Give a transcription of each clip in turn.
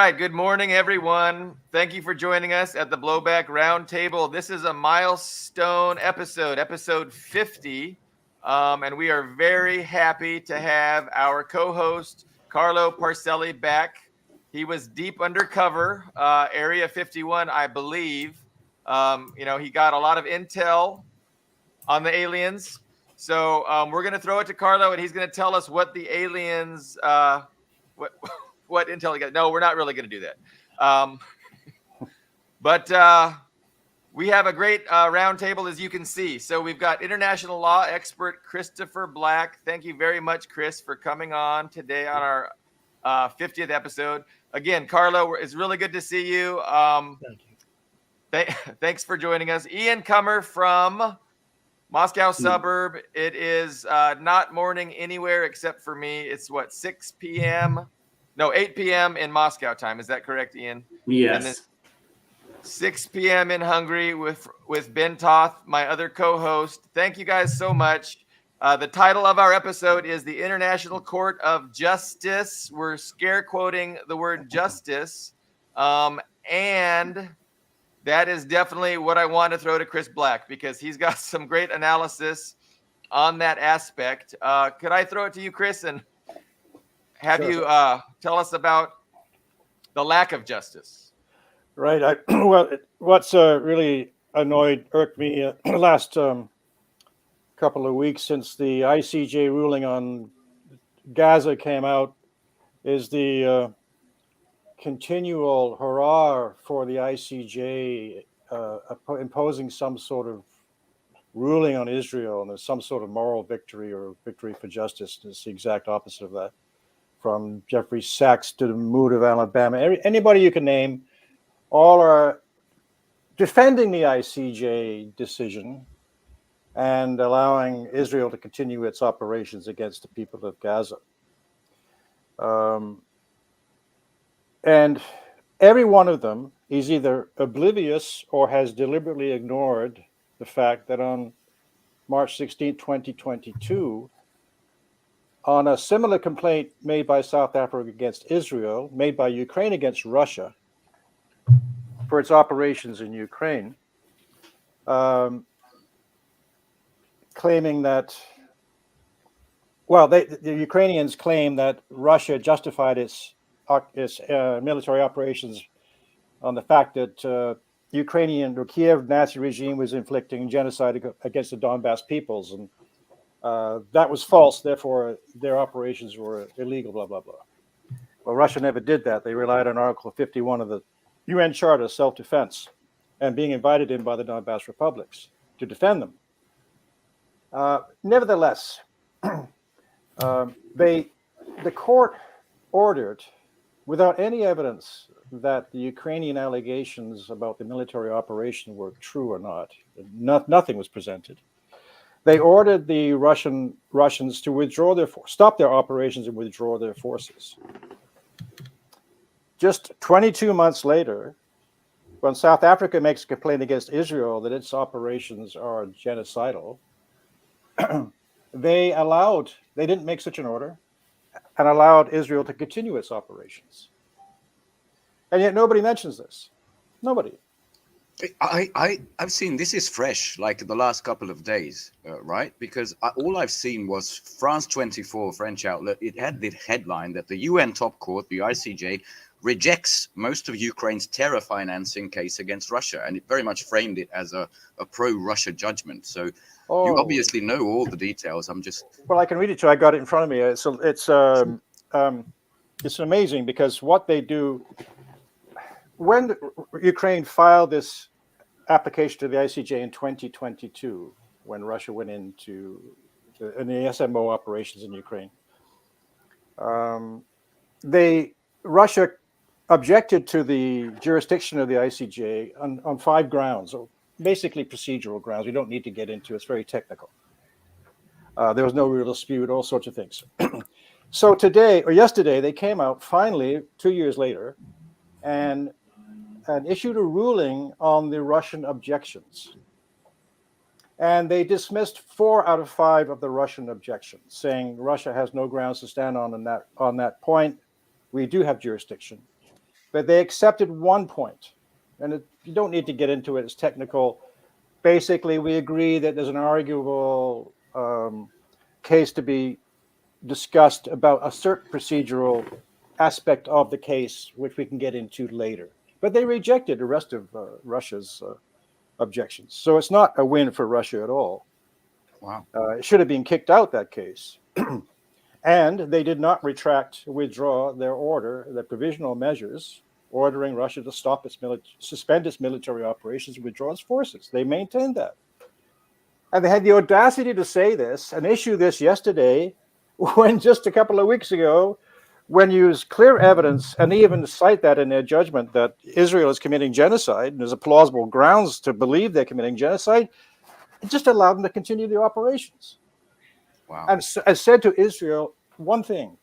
right. Good morning, everyone. Thank you for joining us at the Blowback Roundtable. This is a milestone episode, episode 50. And we are very happy to have our co-host, Carlo Parcelli, back. He was deep undercover, Area 51, I believe. He got a lot of intel on the aliens. So we're going to throw it to Carlo, and he's going to tell us what the aliens, what what intel he got. No, we're not really going to do that. But we have a great roundtable, as you can see. So we've got international law expert Christopher Black. Thank you very much, Chris, for coming on today on our 50th episode. Again, Carlo, it's really good to see you. Thanks for joining us. Ian Kummer from Moscow suburb. It is not morning anywhere except for me. It's 6 p.m. No, 8 p.m. in Moscow time. Is that correct, Ian? Yes. And then 6 p.m. in Hungary with Ben Toth, my other co-host. Thank you guys so much. The title of our episode is the International Court of Justice. We're scare quoting the word justice. And that is definitely what I want to throw to Chris Black, because he's got some great analysis on that aspect. Could I throw it to you, Chris, and have you tell us about the lack of justice? Right. What's really irked me last couple of weeks since the ICJ ruling on Gaza came out is the continual hurrah for the ICJ imposing some sort of ruling on Israel, and there's some sort of moral victory or victory for justice. It's the exact opposite of that. From Jeffrey Sachs to the mood of Alabama, anybody you can name, all are defending the ICJ decision and allowing Israel to continue its operations against the people of Gaza. And every one of them is either oblivious or has deliberately ignored the fact that on March 16, 2022, on a similar complaint made by South Africa against Israel, made by Ukraine against Russia for its operations in Ukraine, claiming that, the Ukrainians claim that Russia justified its military operations on the fact that Ukrainian or Kiev Nazi regime was inflicting genocide against the Donbass peoples, and that was false. Therefore, their operations were illegal. Blah blah blah. Well, Russia never did that. They relied on Article 51 of the UN Charter of Self-Defense and being invited in by the Donbass republics to defend them. Nevertheless, the court ordered, without any evidence that the Ukrainian allegations about the military operation were true or not, nothing was presented. They ordered the Russians to stop their operations and withdraw their forces. Just 22 months later, when South Africa makes a complaint against Israel that its operations are genocidal, they didn't make such an order and allowed Israel to continue its operations. And yet nobody mentions this. Nobody. I've seen, this is fresh, like the last couple of days, right? Because all I've seen was France 24, French outlet. It had the headline that the UN top court, the ICJ, rejects most of Ukraine's terror financing case against Russia. And it very much framed it as a pro-Russia judgment. So you obviously know all the details. Well, I can read it to you. I got it in front of me. It's amazing because what they do, when Ukraine filed this application to the ICJ in 2022, when Russia went into the SMO operations in Ukraine, Russia objected to the jurisdiction of the ICJ on 5 grounds, basically procedural grounds. We don't need to get into it. It's very technical. There was no real dispute, all sorts of things. So yesterday, they came out finally, 2 years later, and issued a ruling on the Russian objections. And they dismissed 4 out of 5 of the Russian objections, saying Russia has no grounds to stand on that point. We do have jurisdiction. but they accepted one point. And you don't need to get into it, it's technical. Basically, we agree that there's an arguable case to be discussed about a certain procedural aspect of the case, which we can get into later. But they rejected the rest of Russia's objections. So it's not a win for Russia at all. Wow. It should have been kicked out, that case. And they did not withdraw their order, their provisional measures, ordering Russia to suspend its military operations and withdraw its forces. They maintained that. And they had the audacity to say this and issue this yesterday, when just a couple of weeks ago, when used clear evidence, and they even cite that in their judgment that Israel is committing genocide, and there's a plausible grounds to believe they're committing genocide, it just allowed them to continue the operations. Wow. And I said to Israel, one thing,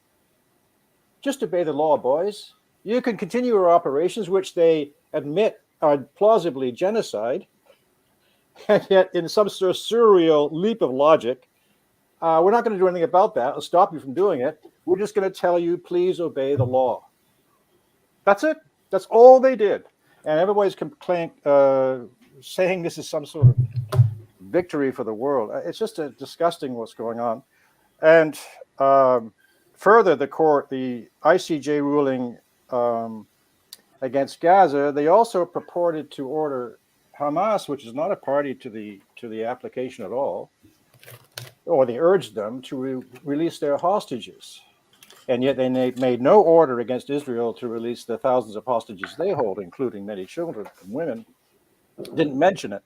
just obey the law, boys. You can continue your operations, which they admit are plausibly genocide, and yet in some sort of surreal leap of logic, we're not going to do anything about that. It'll stop you from doing it. We're just going to tell you, please obey the law. That's it. That's all they did. And everybody's saying this is some sort of victory for the world. It's just disgusting what's going on. And further, the ICJ ruling against Gaza, they also purported to order Hamas, which is not a party to the application at all, or they urged them to release their hostages. And yet they made no order against Israel to release the thousands of hostages they hold, including many children and women. Didn't mention it.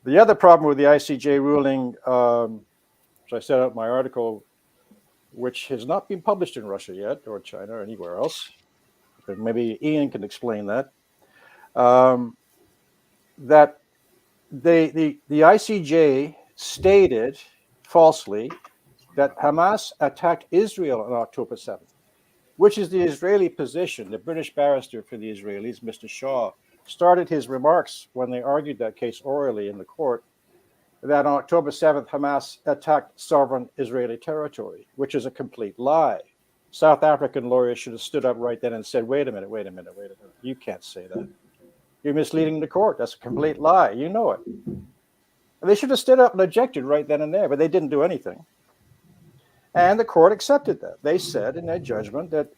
The other problem with the ICJ ruling, which I set out in my article, which has not been published in Russia yet, or China, or anywhere else, but maybe Ian can explain that, that the ICJ stated falsely that Hamas attacked Israel on October 7th, which is the Israeli position. The British barrister for the Israelis, Mr. Shaw, started his remarks when they argued that case orally in the court, that on October 7th, Hamas attacked sovereign Israeli territory, which is a complete lie. South African lawyers should have stood up right then and said, wait a minute. You can't say that. You're misleading the court. That's a complete lie. You know it. And they should have stood up and objected right then and there, but they didn't do anything. And the court accepted that. They said in their judgment that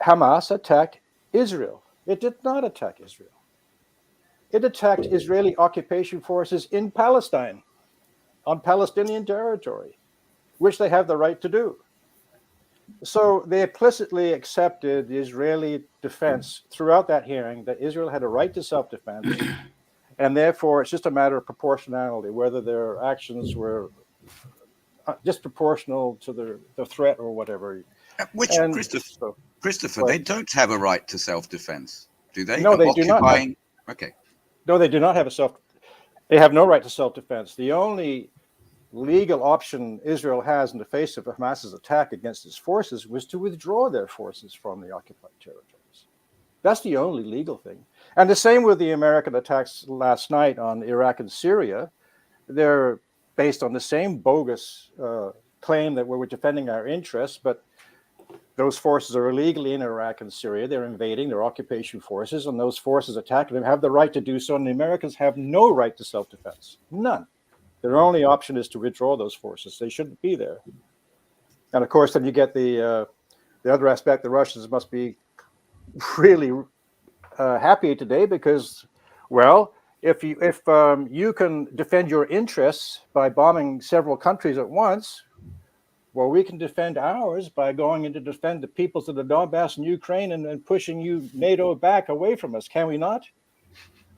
Hamas attacked Israel. It did not attack Israel. It attacked Israeli occupation forces in Palestine, on Palestinian territory, which they have the right to do. So they implicitly accepted the Israeli defense throughout that hearing that Israel had a right to self-defense, and therefore it's just a matter of proportionality, whether their actions were disproportional to the threat or whatever. Which, And Christopher, they don't have a right to self-defense, do they? No, they do not. Okay. No, they do not have they have no right to self-defense. The only legal option Israel has in the face of Hamas's attack against its forces was to withdraw their forces from the occupied territories. That's the only legal thing. And the same with the American attacks last night on Iraq and Syria. They're based on the same bogus claim that we were defending our interests, but those forces are illegally in Iraq and Syria. They're invading their occupation forces, and those forces attacking them have the right to do so, and the Americans have no right to self-defense. None. Their only option is to withdraw those forces. They shouldn't be there. And of course, then you get the other aspect. The Russians must be really happy today because, well, if you can defend your interests by bombing several countries at once, well, we can defend ours by going in to defend the peoples of the Donbass and Ukraine and pushing you NATO back away from us. Can we not?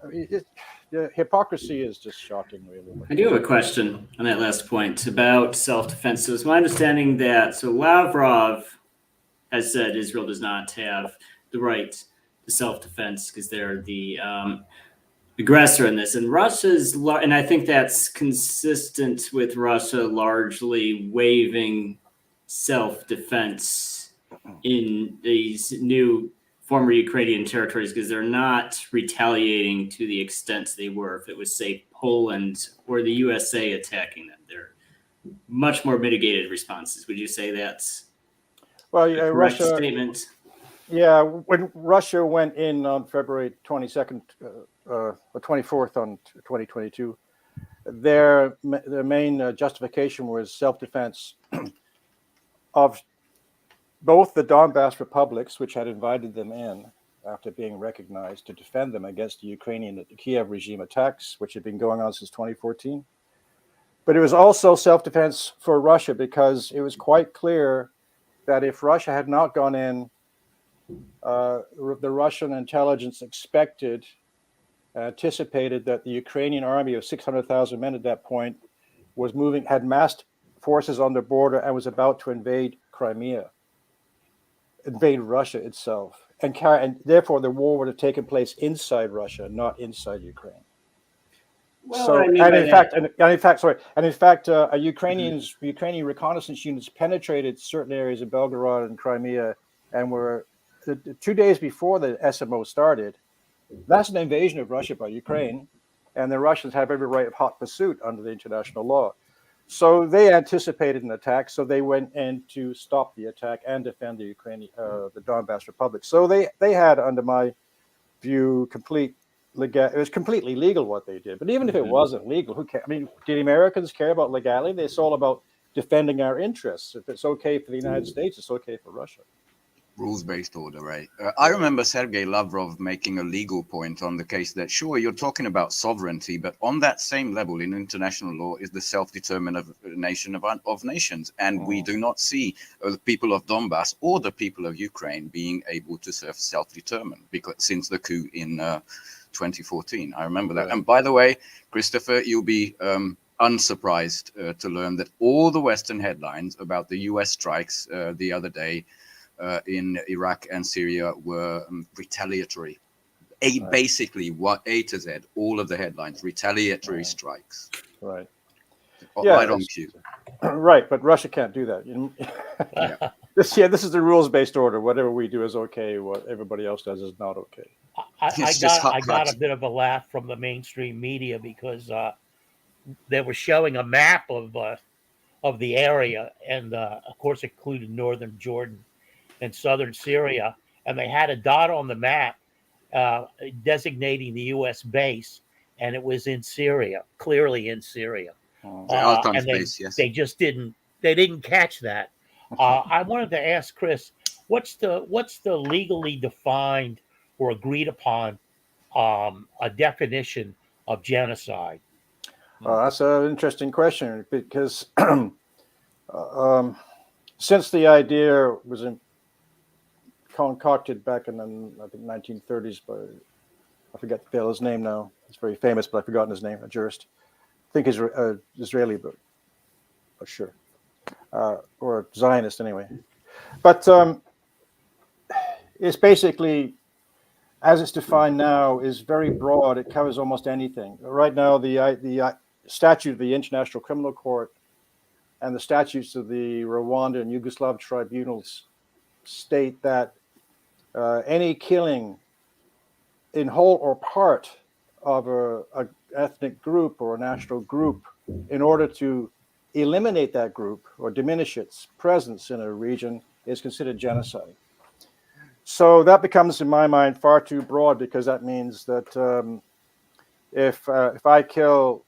I mean, the hypocrisy is just shocking, really. I do have a question on that last point about self-defense. So it's my understanding that Lavrov has said Israel does not have the right to self-defense because they're the aggressor in this, and and I think that's consistent with Russia largely waiving self-defense in these new former Ukrainian territories because they're not retaliating to the extent they were if it was, say, Poland or the USA attacking them. They're much more mitigated responses. Would you say that's well, a correct statement? Yeah, when Russia went in on February 22nd, or 24th on 2022, their main justification was self-defense of both the Donbass republics, which had invited them in after being recognized to defend them against the Ukrainian Kiev regime attacks, which had been going on since 2014. But it was also self-defense for Russia because it was quite clear that if Russia had not gone in, the Russian intelligence anticipated that the Ukrainian army of 600,000 men at that point was had massed forces on the border and was about to invade Russia itself, and therefore the war would have taken place inside Russia, not inside Ukraine. Well, So, what I mean and by in that- fact, Ukrainian reconnaissance units penetrated certain areas of Belgorod and Crimea, and were 2 days before the SMO started. That's an invasion of Russia by Ukraine, and the Russians have every right of hot pursuit under the international law. So they anticipated an attack, so they went in to stop the attack and defend the the Donbass Republic. So they had, under my view, it was completely legal what they did. But even if it wasn't legal, who cares? I mean, did Americans care about legality? It's all about defending our interests. If it's okay for the United States, it's okay for Russia. Rules-based order, right? I remember Sergei Lavrov making a legal point on the case that, sure, you're talking about sovereignty, but on that same level in international law is the self-determination of nations. And we do not see the people of Donbass or the people of Ukraine being able to self-determine since the coup in 2014. I remember that. And by the way, Christopher, you'll be unsurprised to learn that all the Western headlines about the US strikes the other day in Iraq and Syria were retaliatory. Basically, what A to Z, all of the headlines, retaliatory strikes. Right. Right on cue. Right, but Russia can't do that. Yeah. This is the rules-based order. Whatever we do is okay. What everybody else does is not okay. I got a bit of a laugh from the mainstream media because they were showing a map of the area, and of course included northern Jordan and southern Syria, and they had a dot on the map designating the U.S. base, and it was in Syria, clearly in Syria. And they just didn't catch that. I wanted to ask Chris, what's the legally defined or agreed upon a definition of genocide? That's an interesting question because since the idea was concocted back in the, I think, 1930s by, I forget the fellow's name now. He's very famous, but I've forgotten his name, a jurist. I think he's Israeli, but not sure. Or Zionist anyway. But it's basically, as it's defined now, is very broad. It covers almost anything. Right now, the statute of the International Criminal Court and the statutes of the Rwanda and Yugoslav tribunals state that any killing in whole or part of a ethnic group or a national group in order to eliminate that group or diminish its presence in a region is considered genocide. So that becomes, in my mind, far too broad, because that means that if I kill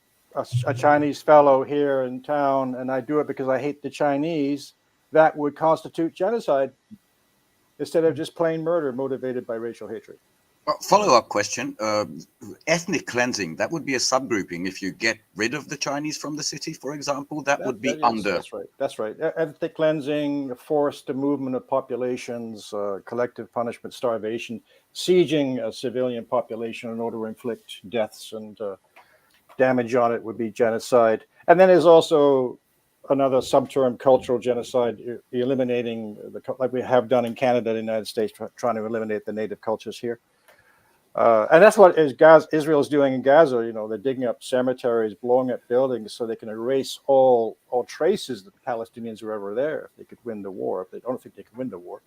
a Chinese fellow here in town and I do it because I hate the Chinese, that would constitute genocide instead of just plain murder motivated by racial hatred. Follow-up question. Ethnic cleansing, that would be a subgrouping. If you get rid of the Chinese from the city, for example, that would be under. That's right. Ethnic cleansing, forced movement of populations, collective punishment, starvation, sieging a civilian population in order to inflict deaths and damage on it would be genocide. And then there's also another subterm, cultural genocide, eliminating, like we have done in Canada and the United States, trying to eliminate the native cultures here. And that's what Israel is doing in Gaza. You know, they're digging up cemeteries, blowing up buildings so they can erase all traces that the Palestinians were ever there if they could win the war. If they don't think they can win the war.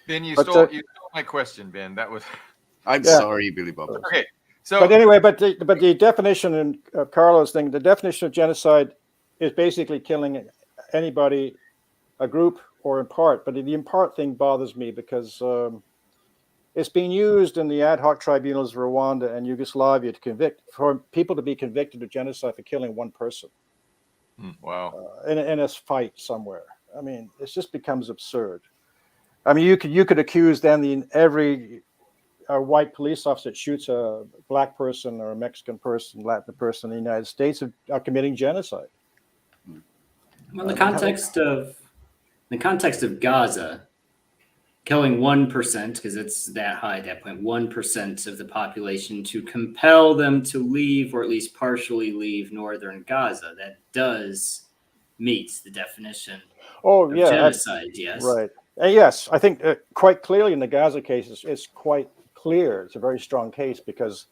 Ben, you stole my question, Ben. That was. I'm sorry, Billy Bob. Okay. So, but anyway, but the definition in Carlo's thing, the definition of genocide is basically killing anybody, a group, or in part. But the in part thing bothers me because It's been used in the ad hoc tribunals of Rwanda and Yugoslavia for people to be convicted of genocide for killing one person. Wow. In a fight somewhere. I mean, it just becomes absurd. I mean, you could accuse then every white police officer that shoots a black person or a Mexican person, Latin person in the United States are committing genocide. Well, in the context of Gaza, killing 1%, because it's that high at that point, 1% of the population to compel them to leave or at least partially leave northern Gaza, that does meet the definition of genocide, yes. Right. Yes, I think quite clearly in the Gaza case, it's quite clear. It's a very strong case because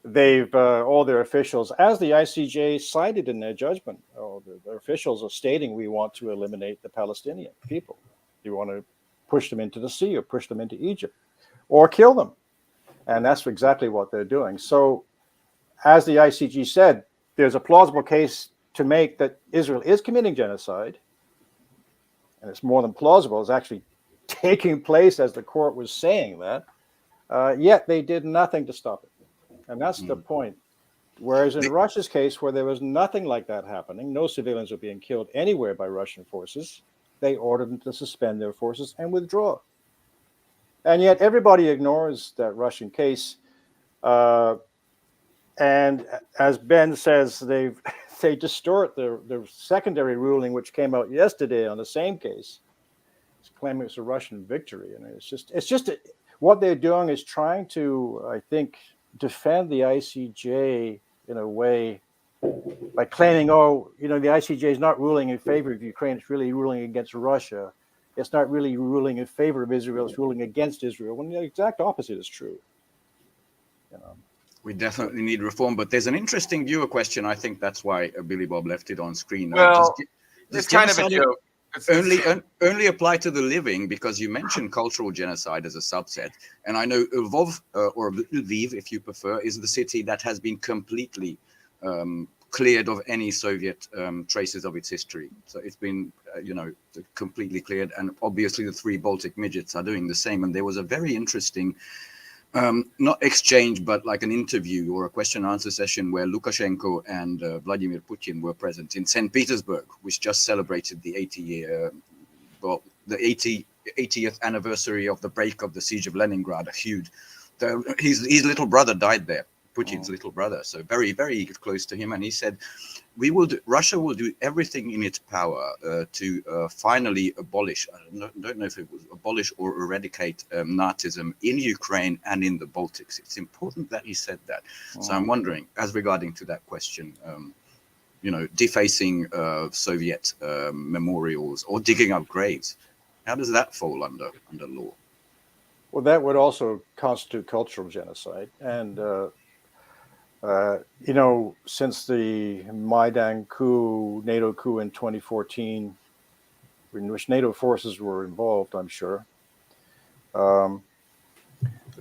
they've, all their officials, as the ICJ cited in their judgment, their officials are stating we want to eliminate the Palestinian people. You want to push them into the sea or push them into Egypt or kill them. And that's exactly what they're doing. So as the ICJ said, there's a plausible case to make that Israel is committing genocide. And it's more than plausible. It's actually taking place as the court was saying that. Yet they did nothing to stop it. And that's the point. Whereas in Russia's case, where there was nothing like that happening, no civilians were being killed anywhere by Russian forces, they ordered them to suspend their forces and withdraw. And yet everybody ignores that Russian case. And as Ben says, they distort the secondary ruling, which came out yesterday on the same case, it's claiming it's a Russian victory. And it's just what they're doing is trying to, I think, defend the ICJ in a way by claiming, the ICJ is not ruling in favor of Ukraine, it's really ruling against Russia. It's not really ruling in favor of Israel, it's ruling against Israel, when the exact opposite is true. We definitely need reform, but there's an interesting viewer question. I think that's why Billy Bob left it on screen. Well, it's kind of a joke. Only apply to the living, because you mentioned cultural genocide as a subset. And I know Lvov, or Lviv, if you prefer, is the city that has been completely cleared of any Soviet traces of its history. So it's been, completely cleared. And obviously the 3 Baltic midgets are doing the same. And there was a very interesting, not exchange, but like an interview or a question and answer session where Lukashenko and Vladimir Putin were present in St. Petersburg, which just celebrated the 80th anniversary of the break of the siege of Leningrad. His little brother died there, Putin's little brother, so very, very close to him. And he said, Russia will do everything in its power to finally abolish, I don't know if it was abolish or eradicate Nazism in Ukraine and in the Baltics. It's important that he said that. So I'm wondering, as regarding to that question, defacing Soviet memorials or digging up graves, how does that fall under law? Well, that would also constitute cultural genocide. And since the Maidan coup, NATO coup in 2014, in which NATO forces were involved, I'm sure,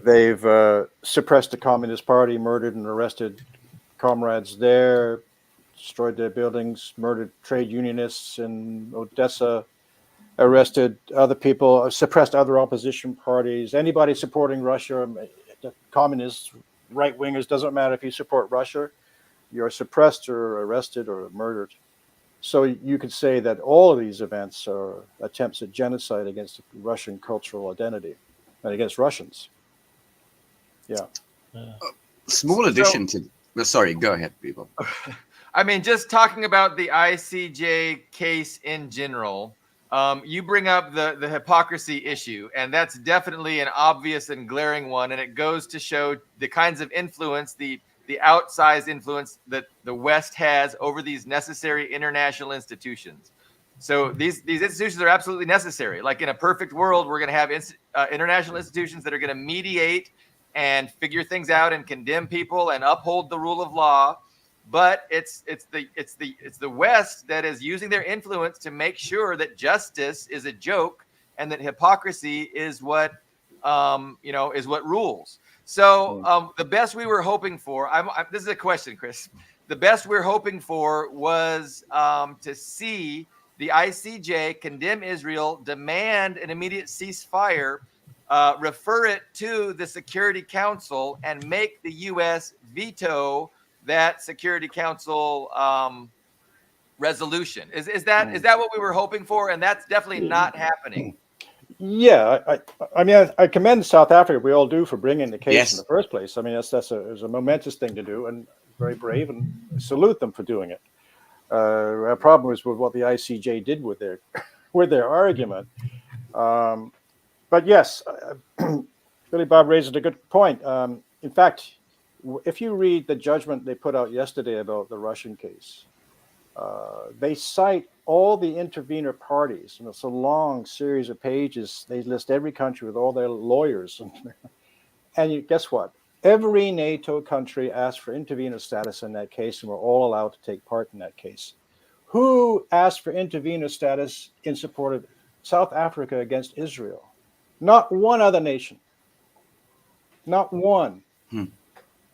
they've suppressed the Communist Party, murdered and arrested comrades there, destroyed their buildings, murdered trade unionists in Odessa, arrested other people, suppressed other opposition parties, anybody supporting Russia, the communists, right-wingers, doesn't matter if you support Russia, you're suppressed or arrested or murdered. So you could say that all of these events are attempts at genocide against Russian cultural identity and against Russians. Yeah. Small addition to... Sorry, go ahead, people. I mean, just talking about the ICJ case in general, you bring up the hypocrisy issue, and that's definitely an obvious and glaring one. And it goes to show the kinds of influence, the outsized influence that the West has over these necessary international institutions. So these institutions are absolutely necessary. Like in a perfect world, we're going to have international institutions that are going to mediate and figure things out and condemn people and uphold the rule of law. But it's the West that is using their influence to make sure that justice is a joke and that hypocrisy is what rules. So the best we were hoping for, this is a question, Chris. The best we're hoping for was to see the ICJ condemn Israel, demand an immediate ceasefire, refer it to the Security Council and make the U.S. veto that Security Council resolution. Is that what we were hoping for? And that's definitely not happening. Yeah, I mean, I commend South Africa. We all do for bringing the case in Yes. the first place. I mean, it was a momentous thing to do, and very brave, and salute them for doing it. Our problem was with what the ICJ did with their argument. But yes, Billy Bob raises a good point. In fact, if you read the judgment they put out yesterday about the Russian case, they cite all the intervener parties, and it's a long series of pages. They list every country with all their lawyers, and guess what? Every NATO country asked for intervener status in that case, and were all allowed to take part in that case. Who asked for intervener status in support of South Africa against Israel? Not one other nation. Not one.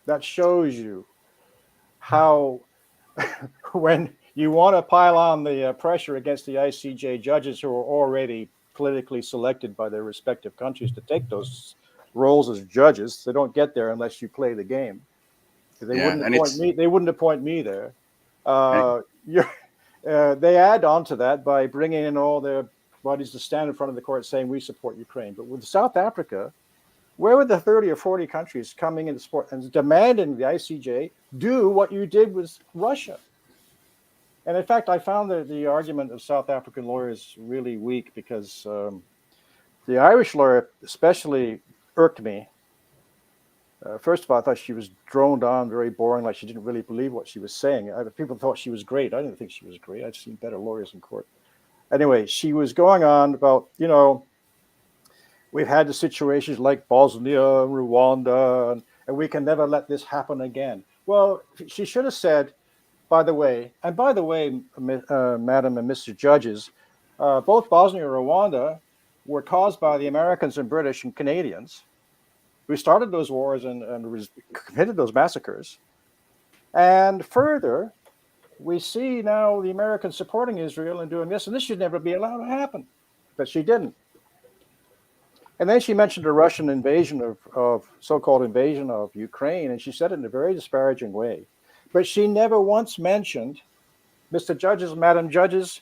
That shows you how when you want to pile on the pressure against the ICJ judges who are already politically selected by their respective countries to take those roles as judges, they don't get there unless you play the game. They wouldn't appoint me there. They add on to that by bringing in all their bodies to stand in front of the court saying we support Ukraine. But with South Africa, where were the 30 or 40 countries coming into sport and demanding the ICJ do what you did with Russia? And in fact, I found the argument of South African lawyers really weak because the Irish lawyer especially irked me. First of all, I thought she was droned on, very boring, like she didn't really believe what she was saying. People thought she was great. I didn't think she was great. I've seen better lawyers in court. Anyway, she was going on about, we've had the situations like Bosnia, Rwanda, and we can never let this happen again. Well, she should have said, by the way, Madam and Mr. Judges, both Bosnia and Rwanda were caused by the Americans and British and Canadians who started those wars and committed those massacres. And further, we see now the Americans supporting Israel and doing this, and this should never be allowed to happen. But she didn't. And then she mentioned the Russian invasion of so-called invasion of Ukraine, and she said it in a very disparaging way. But she never once mentioned, Mr. Judges, Madam Judges,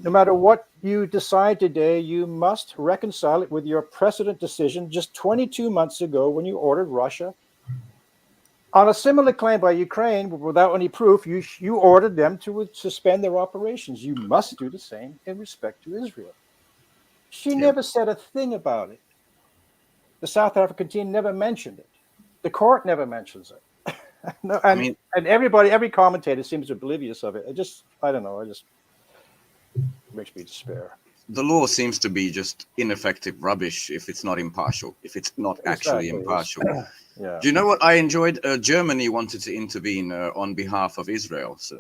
no matter what you decide today, you must reconcile it with your precedent decision just 22 months ago when you ordered Russia. On a similar claim by Ukraine, without any proof, you ordered them to suspend their operations. You must do the same in respect to Israel. She never said a thing about it. The South African team never mentioned it. The court never mentions it. No, and every commentator seems oblivious of it. I don't know. It just makes me despair. The law seems to be just ineffective rubbish if it's not impartial, if it's not actually impartial. Yeah. Do you know what I enjoyed? Germany wanted to intervene on behalf of Israel's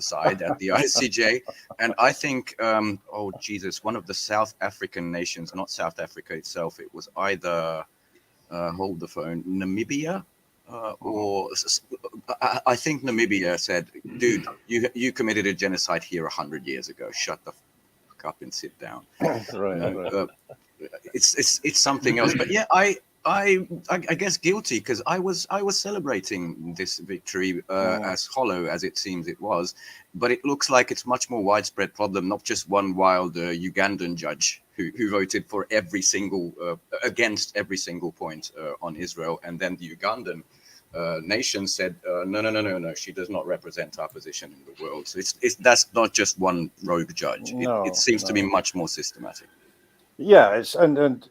side at the ICJ. And I think, one of the South African nations, not South Africa itself, it was either, hold the phone, Namibia, or I think Namibia said, dude, you committed a genocide here 100 years ago. Shut the fuck up and sit down. Right. It's something else. But yeah, I guess guilty because I was celebrating this victory as hollow as it seems it was, but it looks like it's much more widespread problem, not just one wild Ugandan judge who voted for against every single point on Israel, and then the Ugandan nation said no, she does not represent our position in the world. So that's not just one rogue judge. It seems to be much more systematic. Yeah, and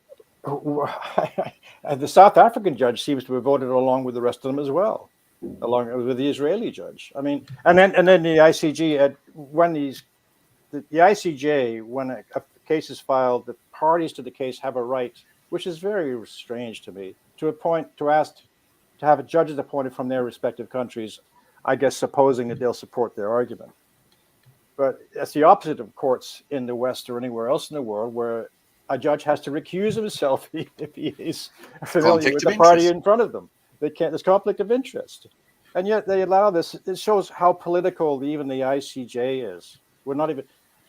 the South African judge seems to have voted along with the rest of them as well, along with the Israeli judge. I mean, and then the ICJ when the ICJ, when a case is filed, the parties to the case have a right, which is very strange to me, to have judges appointed from their respective countries, I guess supposing that they'll support their argument. But that's the opposite of courts in the West or anywhere else in the world, where a judge has to recuse himself if he is familiar with the party in front of them. There's conflict of interest. And yet they allow this. It shows how political even the ICJ is. We're not even,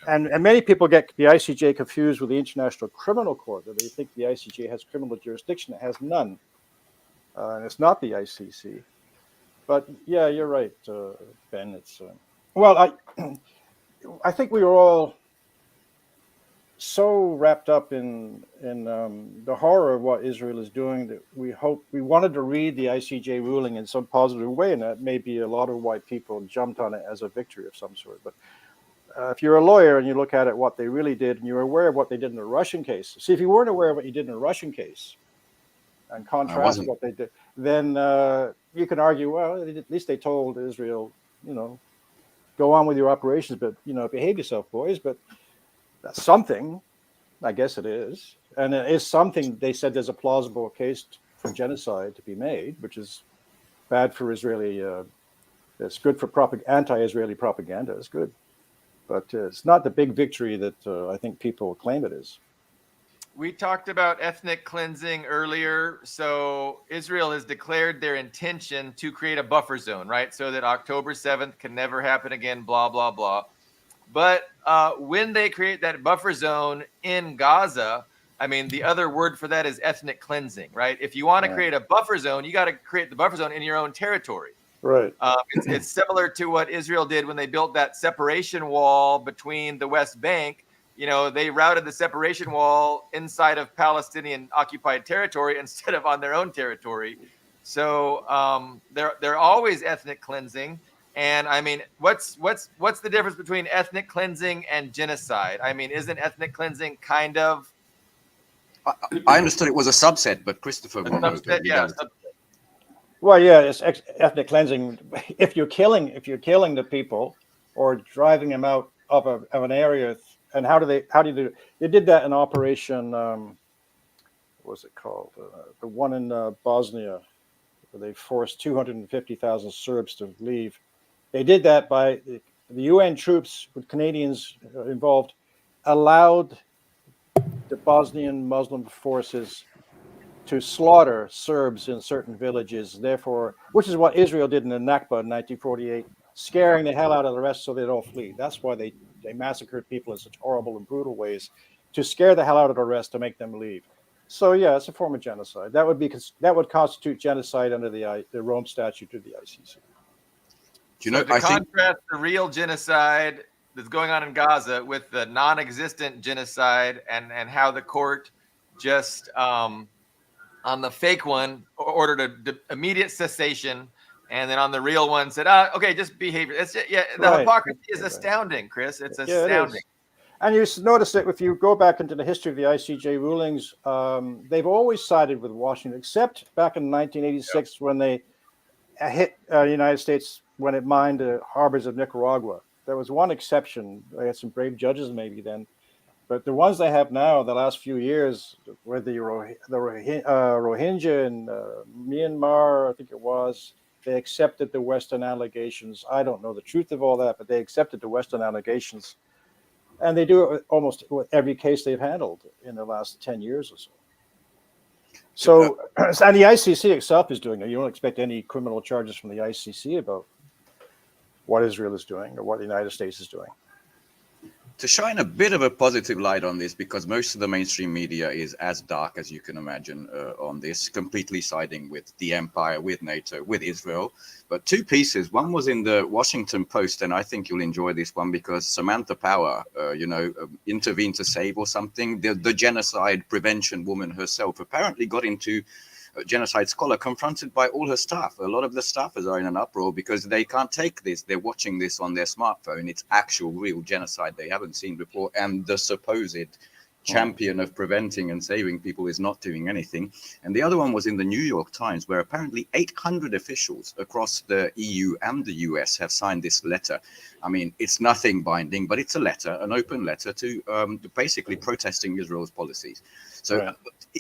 and many people get the ICJ confused with the International Criminal Court. That they think the ICJ has criminal jurisdiction. It has none, and it's not the ICC. But yeah, you're right, Ben. It's well, I think we were all so wrapped up in the horror of what Israel is doing that we wanted to read the ICJ ruling in some positive way, and that maybe a lot of white people jumped on it as a victory of some sort. But if you're a lawyer and you look at it, what they really did, and you're aware of what they did in the Russian case. See, if you weren't aware of what you did in the Russian case, and contrast what they did, then you can argue, well, at least they told Israel, go on with your operations, but behave yourself, boys. But that's something, I guess it is, and it is something. They said there's a plausible case for genocide to be made, which is bad for Israeli. It's good for anti-Israeli propaganda. It's good, but it's not the big victory that I think people claim it is. We talked about ethnic cleansing earlier. So Israel has declared their intention to create a buffer zone, right? So that October 7th can never happen again, blah, blah, blah. But when they create that buffer zone in Gaza, I mean, the other word for that is ethnic cleansing, right? If you want to create a buffer zone, you got to create the buffer zone in your own territory. Right. It's similar to what Israel did when they built that separation wall between the West Bank. They routed the separation wall inside of Palestinian occupied territory instead of on their own territory. So they're always ethnic cleansing. And I mean, what's the difference between ethnic cleansing and genocide? I mean, isn't ethnic cleansing kind of? I understood it was a subset, but Christopher will know. Well, yeah, it's ethnic cleansing. If you're killing the people or driving them out of an area, and how do you do it? They did that in Operation, what was it called? The one in Bosnia, where they forced 250,000 Serbs to leave. They did that by the UN troops with Canadians involved, allowed the Bosnian Muslim forces to slaughter Serbs in certain villages, therefore, which is what Israel did in the Nakba in 1948, scaring the hell out of the rest so they'd all flee. That's why they massacred people in such horrible and brutal ways, to scare the hell out of the rest, to make them leave. So yeah, it's a form of genocide. That would constitute genocide under the Rome Statute of the ICC. Contrast the real genocide that's going on in Gaza with the non-existent genocide, and how the court just on the fake one ordered immediate cessation, and then on the real one said, okay, just behavior. The hypocrisy is astounding, Chris. It's astounding. And you notice that if you go back into the history of the ICJ rulings, they've always sided with Washington, except back in 1986 when they hit the United States when it mined the harbors of Nicaragua. There was one exception. They had some brave judges maybe then. But the ones they have now, the last few years, with the Rohingya in Myanmar, I think it was, they accepted the Western allegations. I don't know the truth of all that, but they accepted the Western allegations. And they do it almost with every case they've handled in the last 10 years or so. So, and the ICC itself is doing it. You don't expect any criminal charges from the ICC about what Israel is doing or what the United States is doing. To shine a bit of a positive light on this, because most of the mainstream media is as dark as you can imagine on this, completely siding with the empire, with NATO, with Israel. But two pieces. One was in the Washington Post, and I think you'll enjoy this one because Samantha Power, intervened to save or something. The genocide prevention woman herself apparently got into genocide scholar, confronted by all her staff. A lot of the staffers are in an uproar because they can't take this. They're watching this on their smartphone. It's actual real genocide they haven't seen before. And the supposed champion of preventing and saving people is not doing anything. And the other one was in the New York Times, where apparently 800 officials across the EU and the US have signed this letter. I mean, it's nothing binding, but it's a letter, an open letter to basically protesting Israel's policies. So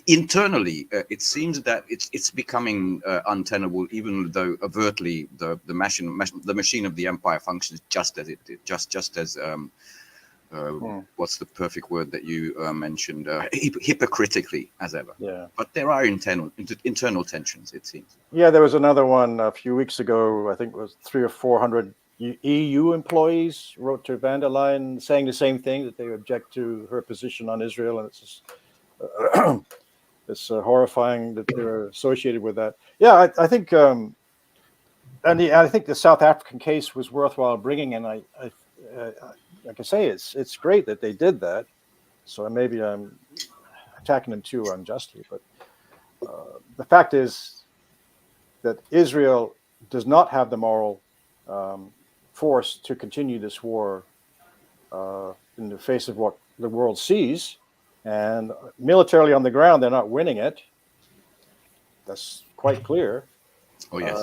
internally, it seems that it's becoming untenable, even though overtly the machine of the empire functions just as it did, just as what's the perfect word that you mentioned? Hypocritically as ever. Yeah. But there are internal tensions, it seems. Yeah, there was another one a few weeks ago. I think it was 300 or 400 EU employees wrote to van der Leyen saying the same thing, that they object to her position on Israel, and it's just, it's horrifying that they're associated with that. Yeah, I think, I think the South African case was worthwhile bringing, and like I say, it's great that they did that. So maybe I'm attacking them too unjustly, but the fact is that Israel does not have the moral force to continue this war in the face of what the world sees, and militarily on the ground, they're not winning it. That's quite clear. Oh yes.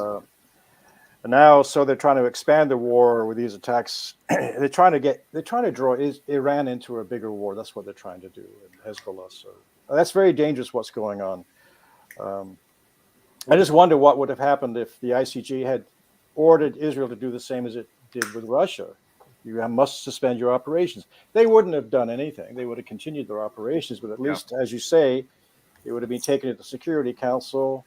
And now, so they're trying to expand the war with these attacks. they're trying to draw Iran into a bigger war. That's what they're trying to do, and Hezbollah. So that's very dangerous. What's going on? I just wonder what would have happened if the ICJ had ordered Israel to do the same as it did with Russia. You must suspend your operations. They wouldn't have done anything. They would have continued their operations, but at least, as you say, it would have been taken to the Security Council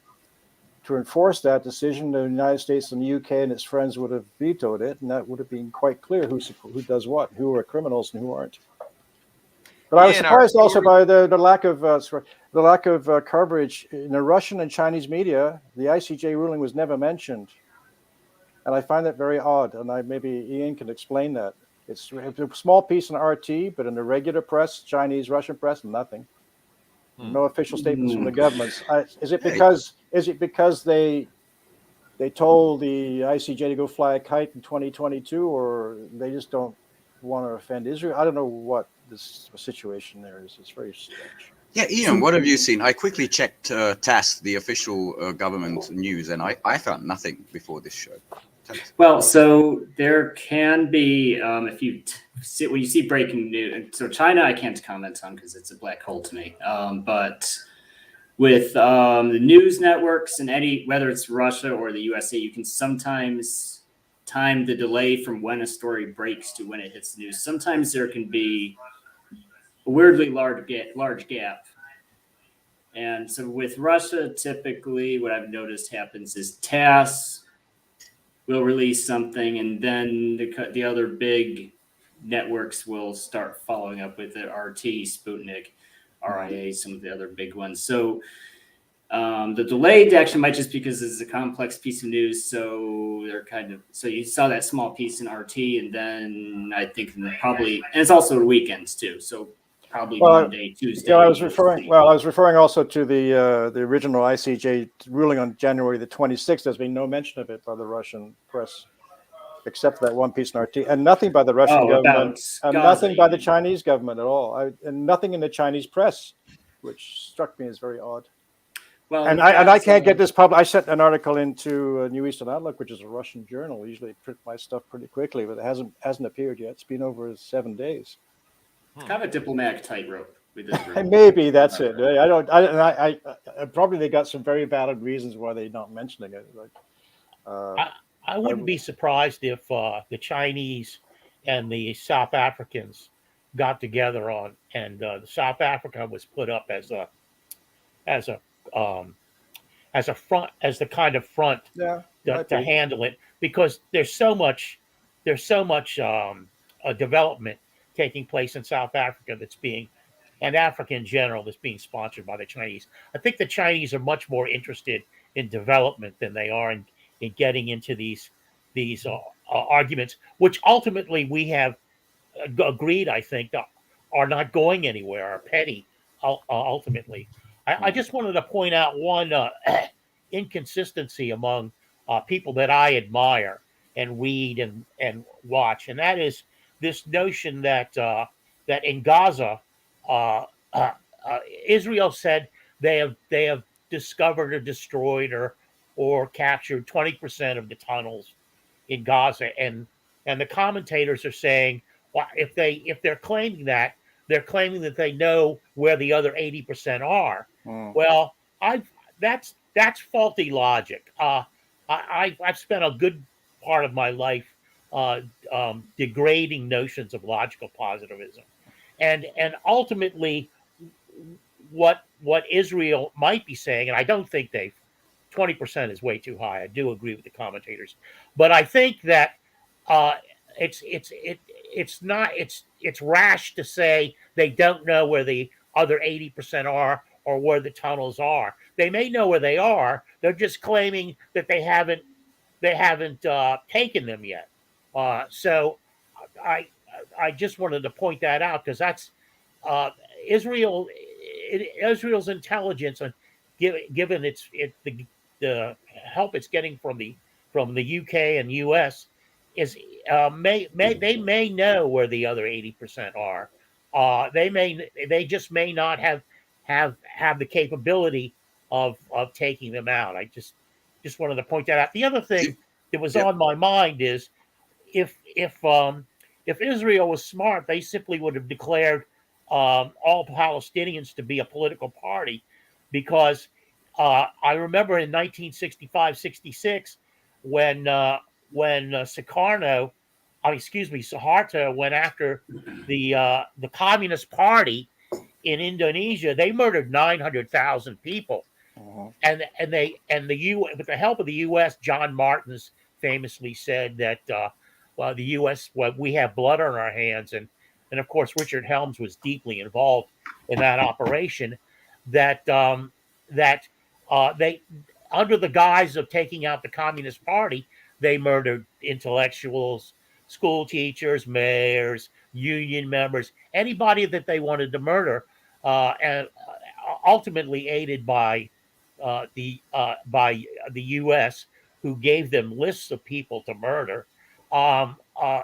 to enforce that decision. The United States and the UK and its friends would have vetoed it, and that would have been quite clear who does what, who are criminals and who aren't. But I was surprised also by the lack of coverage in the Russian and Chinese media. The ICJ ruling was never mentioned, and I find that very odd. And maybe Ian can explain that. It's a small piece in RT, but in the regular press, Chinese, Russian press, nothing. No official statements from the governments. Is it because they told the ICJ to go fly a kite in 2022, or they just don't want to offend Israel? I don't know what this situation there is. It's very strange. Yeah, Ian, what have you seen? I quickly checked TASS, the official government news, and I found nothing before this show. Well, so there can be, if you when you see breaking news, so China I can't comment on because it's a black hole to me. But with the news networks and whether it's Russia or the USA, you can sometimes time the delay from when a story breaks to when it hits the news. Sometimes there can be a weirdly large gap. And so with Russia, typically what I've noticed happens is TASS will release something, and then the other big networks will start following up with it. RT, Sputnik, RIA, some of the other big ones. So the delayed action might just because this is a complex piece of news. So so you saw that small piece in RT, and then I think and it's also the weekends too. So probably Monday, Tuesday. Yeah, I was referring also to the original ICJ ruling on January the 26th. There's been no mention of it by the Russian press, except that one piece in RT, and nothing by the Russian government, and nothing by the Chinese government at all, and nothing in the Chinese press, which struck me as very odd. Well, and I can't get this published. I sent an article into New Eastern Outlook, which is a Russian journal. Usually print my stuff pretty quickly, but it hasn't appeared yet. It's been over 7 days. It's kind of a diplomatic tightrope with this. Maybe that's it. I probably they got some very valid reasons why they're not mentioning it. I wouldn't be surprised if the Chinese and the South Africans got together and the South Africa was put up as a front, as the kind of front to handle it, because there's so much development taking place in South Africa and Africa in general that's being sponsored by the Chinese. I think the Chinese are much more interested in development than they are in getting into these arguments, which ultimately we have agreed, I think, are not going anywhere, are petty ultimately. I just wanted to point out one inconsistency among people that I admire and read and watch, and that is this notion that in Gaza, Israel said they have discovered or destroyed or captured 20% of the tunnels in Gaza, and the commentators are saying, well, if they're claiming that, they're claiming that they know where the other 80% are. Well, that's faulty logic. I've spent a good part of my life degrading notions of logical positivism, and ultimately, what Israel might be saying, and I don't think 20% is way too high. I do agree with the commentators, but I think that it's rash to say they don't know where the other 80% are or where the tunnels are. They may know where they are. They're just claiming that they haven't taken them yet. So I I just wanted to point that out because that's uh, Israel. Israel's intelligence, and given the help it's getting from the UK and US, is they may know where the other 80% are. They just may not have the capability of taking them out. I just wanted to point that out. The other thing that was Yep. on my mind is if if um, if Israel was smart, they simply would have declared all Palestinians to be a political party, because I remember in 1965-66 when Sukarno, Suharto went after the Communist Party in Indonesia. They murdered 900,000 people, Mhm. with the help of the U.S., John Martins famously said that the U.S. we have blood on our hands, and of course Richard Helms was deeply involved in that operation. That that they, under the guise of taking out the Communist Party, they murdered intellectuals, school teachers, mayors, union members, anybody that they wanted to murder, and ultimately aided by the U.S., who gave them lists of people to murder. Um, uh,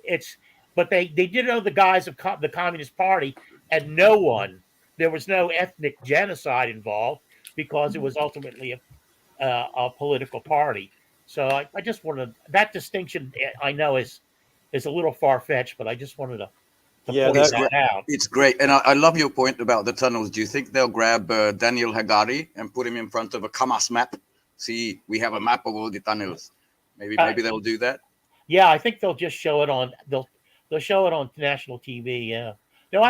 it's but they did it under the guise of the Communist Party, and there was no ethnic genocide involved because it was ultimately a political party. So I just wanted that distinction. I know is a little far fetched, but I just wanted to Yeah, point It's that great. that out. It's great, and I love your point about the tunnels. Do you think they'll grab Daniel Hagari and put him in front of a Hamas map? See, we have a map of all the tunnels. Maybe Uh, they'll do that. Yeah, I think they'll just show it on they'll show it on national TV. Yeah. No,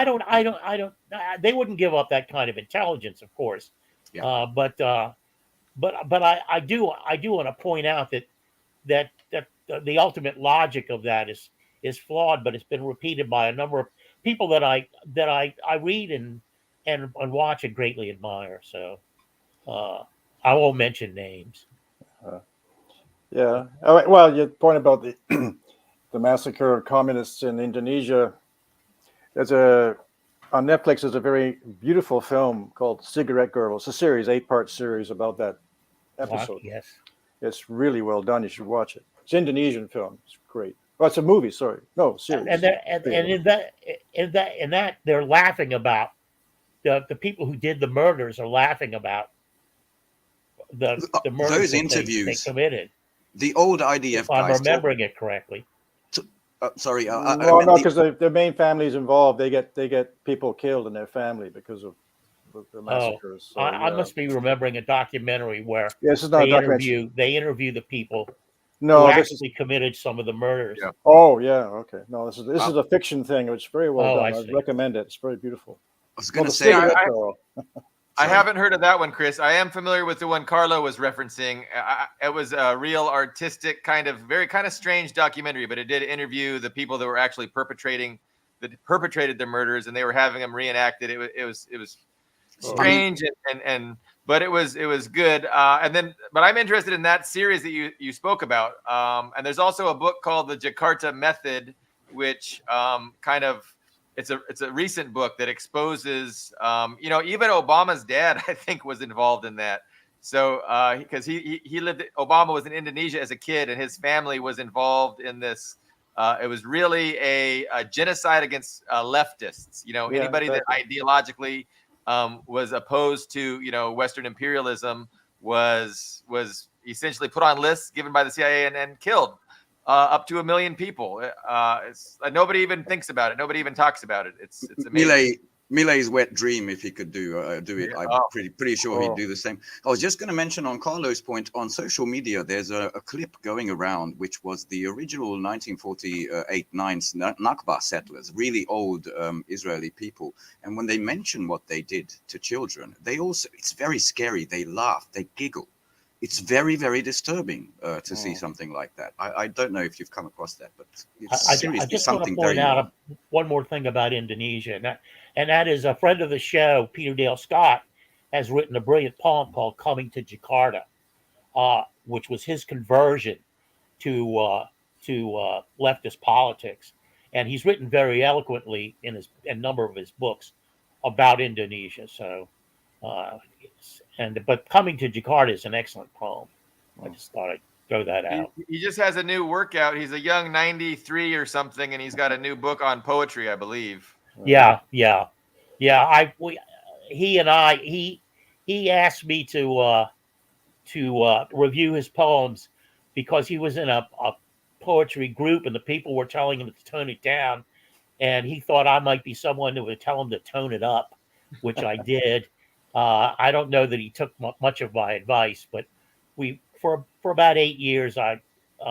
they wouldn't give up that kind of intelligence, of course. Yeah. But I do want to point out that the ultimate logic of that is flawed, but it's been repeated by a number of people that I read and watch and greatly admire. So I won't mention names. yeah. All right, well, your point about the the massacre of communists in Indonesia. There's on Netflix. There's a very beautiful film called Cigarette Girl. It's a series, 8-part series about that episode. Yes. It's really well done. You should watch it. It's an Indonesian film. It's great. Oh, it's a movie. Sorry, no series. And in that they're laughing about the people who did the murders are laughing about the murders Those that they interviews, committed, the old if IDF I'm guys talk. remembering it correctly. Sorry, I Well, meant no, because the main families involved, they get people killed in their family because of the Oh, massacres. So I yeah, must be remembering a documentary where yeah, this is not a documentary. they interview the people who No, this is. actually committed some of the murders. Yeah. Oh yeah, okay. No, this I is a fiction thing. It's very well Oh, done. I I see. recommend it. It's very beautiful. was Well, gonna the say. Cigarette I- Girl. I Sorry. haven't heard of that one, Chris. I am familiar with the one Carlo was referencing. It was a real artistic kind of strange documentary, but it did interview the people that were actually perpetrated the murders, and they were having them reenacted. It was strange but it was good. But I'm interested in that series that you spoke about. And there's also a book called The Jakarta Method, which kind of it's a recent book that exposes even Obama's dad, I think, was involved in that. So because he lived, Obama was in Indonesia as a kid, and his family was involved in this. It was really a genocide against leftists. Yeah, Anybody exactly. that ideologically was opposed to Western imperialism was essentially put on lists given by the CIA and killed. Up to 1 million people. Nobody even thinks about it. Nobody even talks about it. It's amazing. Milei's wet dream, if he could do it, Yeah. I'm pretty sure he'd do the same. I was just going to mention on Carlo's point on social media. There's a clip going around which was the original 1948-9 Nakba settlers, really old Israeli people, and when they mention what they did to children, it's very scary. They laugh, they giggle. it's very, very disturbing to see something like that. I don't know if you've come across that, but it's I seriously just want to something point very out wrong. one more thing about Indonesia, and that is a friend of the show, Peter Dale Scott, has written a brilliant poem called "Coming to Jakarta," which was his conversion to leftist politics, and he's written very eloquently in a number of his books about Indonesia. So, but "Coming to Jakarta" is an excellent poem. I just thought I'd throw that out. He just has a new workout. He's a young 93 or something, and he's got a new book on poetry, I believe. Yeah. He asked me to review his poems because he was in a poetry group and the people were telling him to tone it down, and he thought I might be someone that would tell him to tone it up, which I did. I don't know that he took much of my advice, but for about 8 years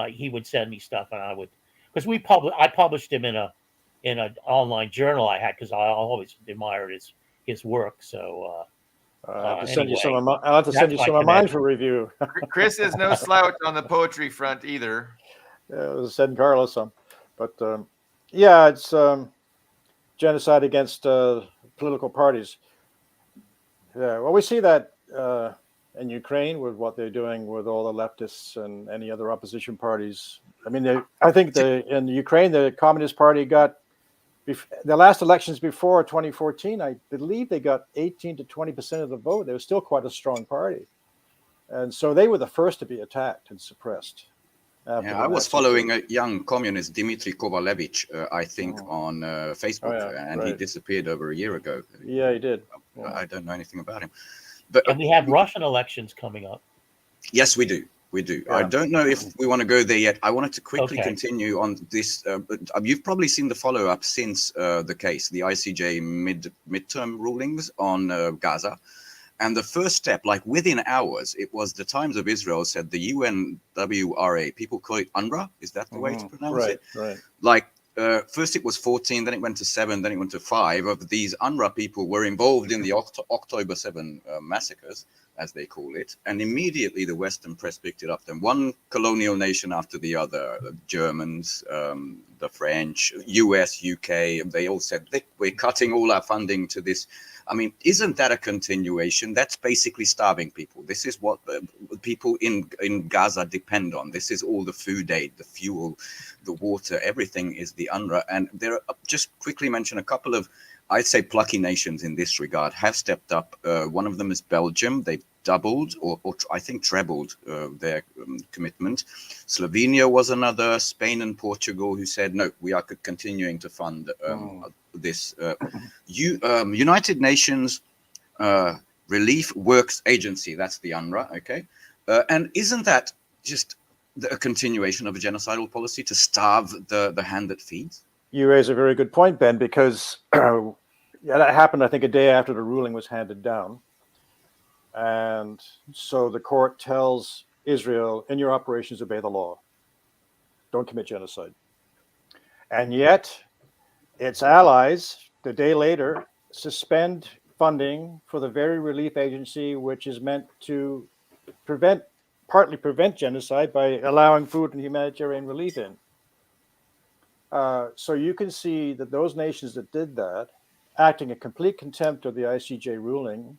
he would send me stuff, and I would, because I published him in an online journal I had, because I always admired his work. So I'll have to send you anyway, some of mine for review. Chris is no slouch on the poetry front either. Send Carlos some, but yeah, it's genocide against political parties. Yeah, well, we see that in Ukraine with what they're doing with all the leftists and any other opposition parties. I mean, I think in Ukraine, the Communist Party got the last elections before 2014. I believe they got 18 to 20% of the vote. They were still quite a strong party, and so they were the first to be attacked and suppressed. Yeah, I was following a young communist, Dmitry Kovalevich, I think, on Facebook, and he disappeared over a year ago. Yeah, he did. I don't know anything about him. But and we have Russian elections coming up. Yes, we do. We do. Yeah. I don't know if we want to go there yet. I wanted to quickly continue on this. You've probably seen the follow-up since the case, the ICJ midterm rulings on Gaza. And the first step, like within hours, it was the Times of Israel said the UNWRA, people call it UNRWA. Is that the way to pronounce it? Right. Like first it was 14, then it went to 7, then it went to 5 of these UNRWA people were involved in the October 7 massacres, as they call it. And immediately the Western press picked it up. Then one colonial nation after the other, the Germans, the French, US, UK, they all said, we're cutting all our funding to this. I mean, isn't that a continuation? That's basically starving people. This is what people in Gaza depend on. This is all the food aid, the fuel, the water, everything is the UNRWA. And there are, just quickly mention a couple of, I'd say, plucky nations in this regard have stepped up. One of them is Belgium. They've doubled or I think trebled their commitment. Slovenia was another. Spain and Portugal who said, no, we are continuing to fund this. United Nations Relief Works Agency, that's the UNRWA, okay? And isn't that just a continuation of a genocidal policy to starve the hand that feeds? You raise a very good point, Ben, because that happened, I think, a day after the ruling was handed down. And so the court tells Israel, in your operations, obey the law. Don't commit genocide. And yet, its allies, the day later, suspend funding for the very relief agency, which is meant to partly prevent genocide by allowing food and humanitarian relief in. So you can see that those nations that did that, acting in complete contempt of the ICJ ruling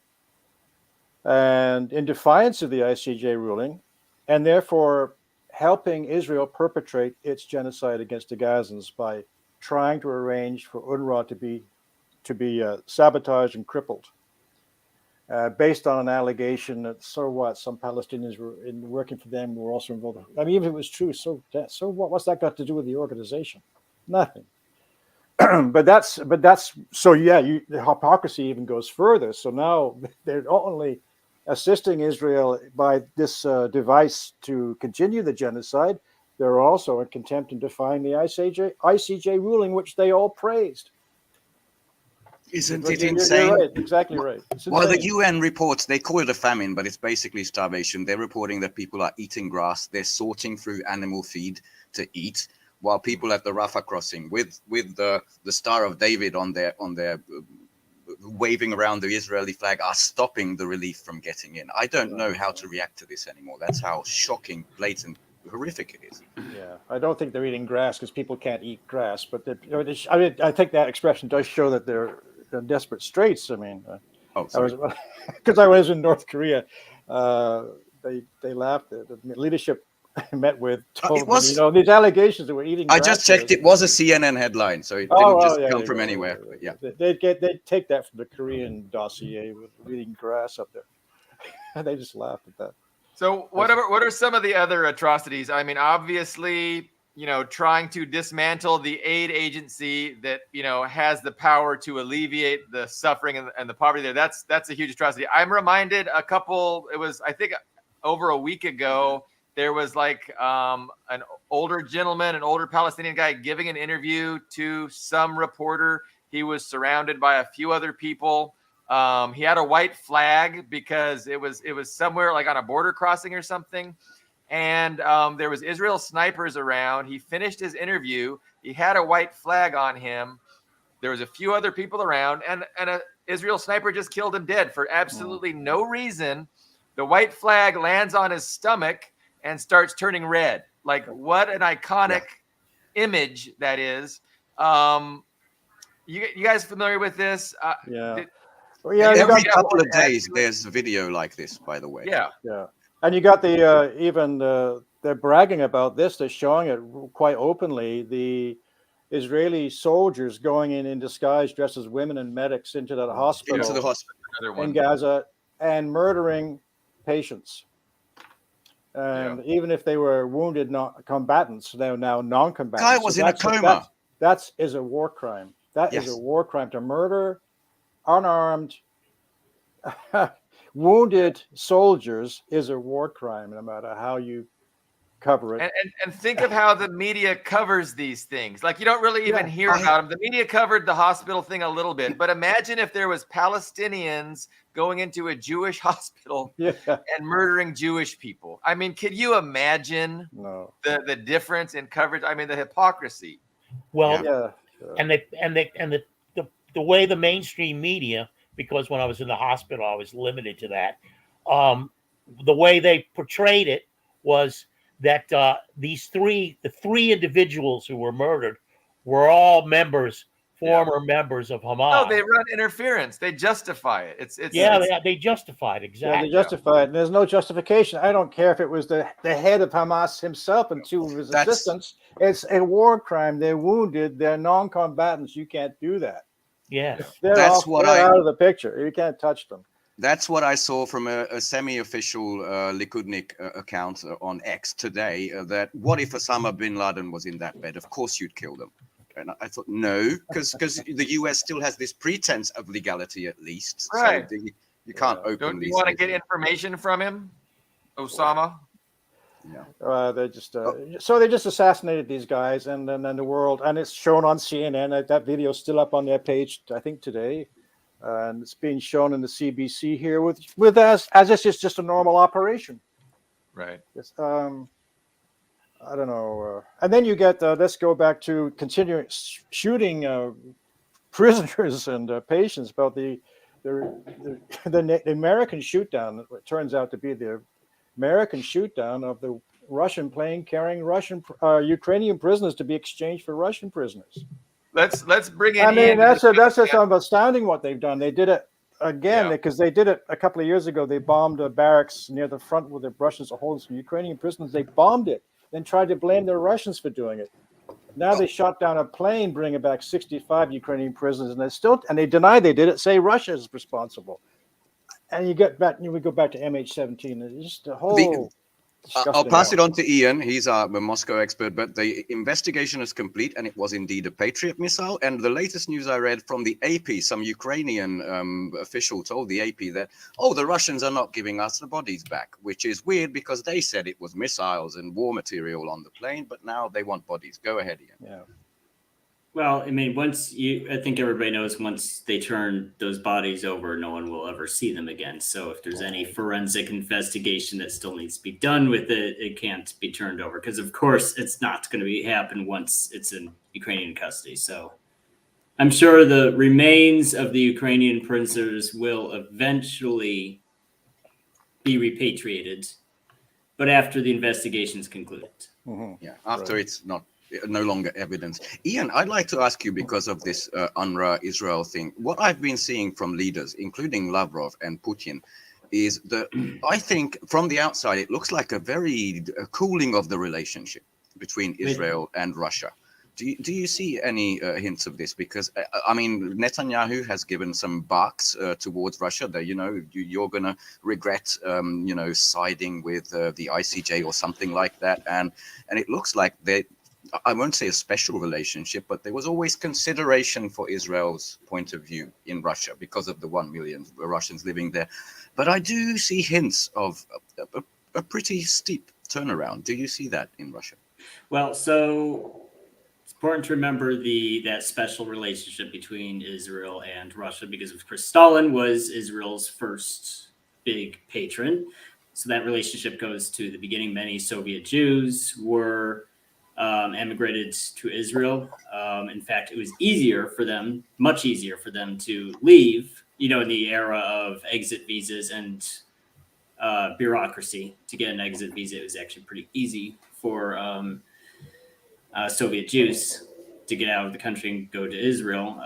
and in defiance of the ICJ ruling, and therefore helping Israel perpetrate its genocide against the Gazans by trying to arrange for UNRWA to be sabotaged and crippled, based on an allegation that some Palestinians were working for them were also involved. I mean, even if it was true, so what? What's that got to do with the organization? Nothing. but that's so yeah. The hypocrisy even goes further. So now they're not only assisting Israel by this device to continue the genocide, they're also in contempt and defying the ICJ ruling, which they all praised. Isn't it insane? You're right, exactly right. Well, the UN reports, they call it a famine, but it's basically starvation. They're reporting that people are eating grass. They're sorting through animal feed to eat, while people at the Rafah crossing with the Star of David on their waving around the Israeli flag are stopping the relief from getting in. I don't know how to react to this anymore. That's how shocking, blatant, horrific it is. Yeah, I don't think they're eating grass because people can't eat grass. But I mean, I think that expression does show that they're in desperate straits. I mean, because I was in North Korea, they laughed at the leadership I met with. Told them, you know, these allegations that we're eating. I just checked; it was a CNN headline, so it didn't come from anywhere. But yeah, they'd take that from the Korean dossier with eating grass up there. And they just laughed at that. So what are some of the other atrocities? I mean, obviously, you know, trying to dismantle the aid agency that, you know, has the power to alleviate the suffering and the poverty there. That's a huge atrocity. I'm reminded I think over a week ago, there was like an older gentleman, an older Palestinian guy giving an interview to some reporter. He was surrounded by a few other people. He had a white flag because it was somewhere like on a border crossing or something. And there was Israel snipers around. He finished his interview. He had a white flag on him. There was a few other people around, and an Israel sniper just killed him dead for absolutely no reason. The white flag lands on his stomach and starts turning red. Like, what an iconic image that is. You guys familiar with this? Every couple of days, there's a video like this, by the way. Yeah. And you got they're bragging about this. They're showing it quite openly. The Israeli soldiers going in disguise, dressed as women and medics, into the hospital in Gaza and murdering patients. And even if they were wounded combatants, they're now non-combatants. Guy was in a coma. That is a war crime. That is a war crime to murder unarmed, wounded soldiers is a war crime, no matter how you cover it. And think of how the media covers these things. Like, you don't really even hear about them. The media covered the hospital thing a little bit, but imagine if there was Palestinians going into a Jewish hospital and murdering Jewish people. I mean, could you imagine the difference in coverage? I mean, the hypocrisy. Well, and the way the mainstream media, because when I was in the hospital, I was limited to that. The way they portrayed it was that the three individuals who were murdered were all former members of Hamas. No, they run interference. They justify it. They justify it, exactly. Yeah, they justify it. And there's no justification. I don't care if it was the head of Hamas himself and two of his assistants. It's a war crime. They're wounded. They're non-combatants. You can't do that. Yeah, they're out of the picture. You can't touch them. That's what I saw from a semi-official Likudnik account on X today. That what if Osama bin Laden was in that bed? Of course you'd kill them. And I thought, no, because the US still has this pretense of legality at least. Right. So you can't open Don't these. You want to get information from him, Osama? Yeah. So they just assassinated these guys, and then the world, and it's shown on CNN. That video's still up on their page, I think today, and it's being shown in the CBC here with as if it's just a normal operation. Right. It's, I don't know. And then you get let's go back to continuing shooting prisoners and patients about the American shootdown. It turns out to be the American shootdown of the Russian plane carrying Ukrainian prisoners to be exchanged for Russian prisoners. Let's bring in. I mean, that's just astounding what they've done. They did it again because they did it a couple of years ago. They bombed a barracks near the front where the Russians are holding some Ukrainian prisoners. They bombed it, then tried to blame the Russians for doing it. Now they shot down a plane bringing back 65 Ukrainian prisoners, and they deny they did it. Say Russia is responsible. And we go back to MH17. It's just a whole. I'll pass it on to Ian. He's a Moscow expert, but the investigation is complete, and it was indeed a Patriot missile. And the latest news I read from the AP, some Ukrainian official told the AP that, the Russians are not giving us the bodies back, which is weird because they said it was missiles and war material on the plane, but now they want bodies. Go ahead, Ian. Yeah. Well, I mean, I think everybody knows once they turn those bodies over, no one will ever see them again. So if there's any forensic investigation that still needs to be done with it, it can't be turned over because, of course, it's not going to happen once it's in Ukrainian custody. So I'm sure the remains of the Ukrainian prisoners will eventually be repatriated, but after the investigation is concluded. Yeah, after it's no longer evidence. Ian, I'd like to ask you, because of this UNRWA Israel thing, what I've been seeing from leaders, including Lavrov and Putin, is that I think from the outside it looks like a very cooling of the relationship between Israel and Russia. Do you see any hints of this? Because I mean, Netanyahu has given some barks towards Russia that, you know, you're going to regret, you know, siding with the ICJ or something like that. And it looks like I won't say a special relationship, but there was always consideration for Israel's point of view in Russia because of the 1 million Russians living there. But I do see hints of a pretty steep turnaround. Do you see that in Russia? Well, so it's important to remember that special relationship between Israel and Russia, because of course Stalin was Israel's first big patron. So that relationship goes to the beginning. Many Soviet Jews were emigrated to Israel. In fact, it was much easier for them to leave, you know, in the era of exit visas and bureaucracy. To get an exit visa, it was actually pretty easy for Soviet Jews to get out of the country and go to Israel.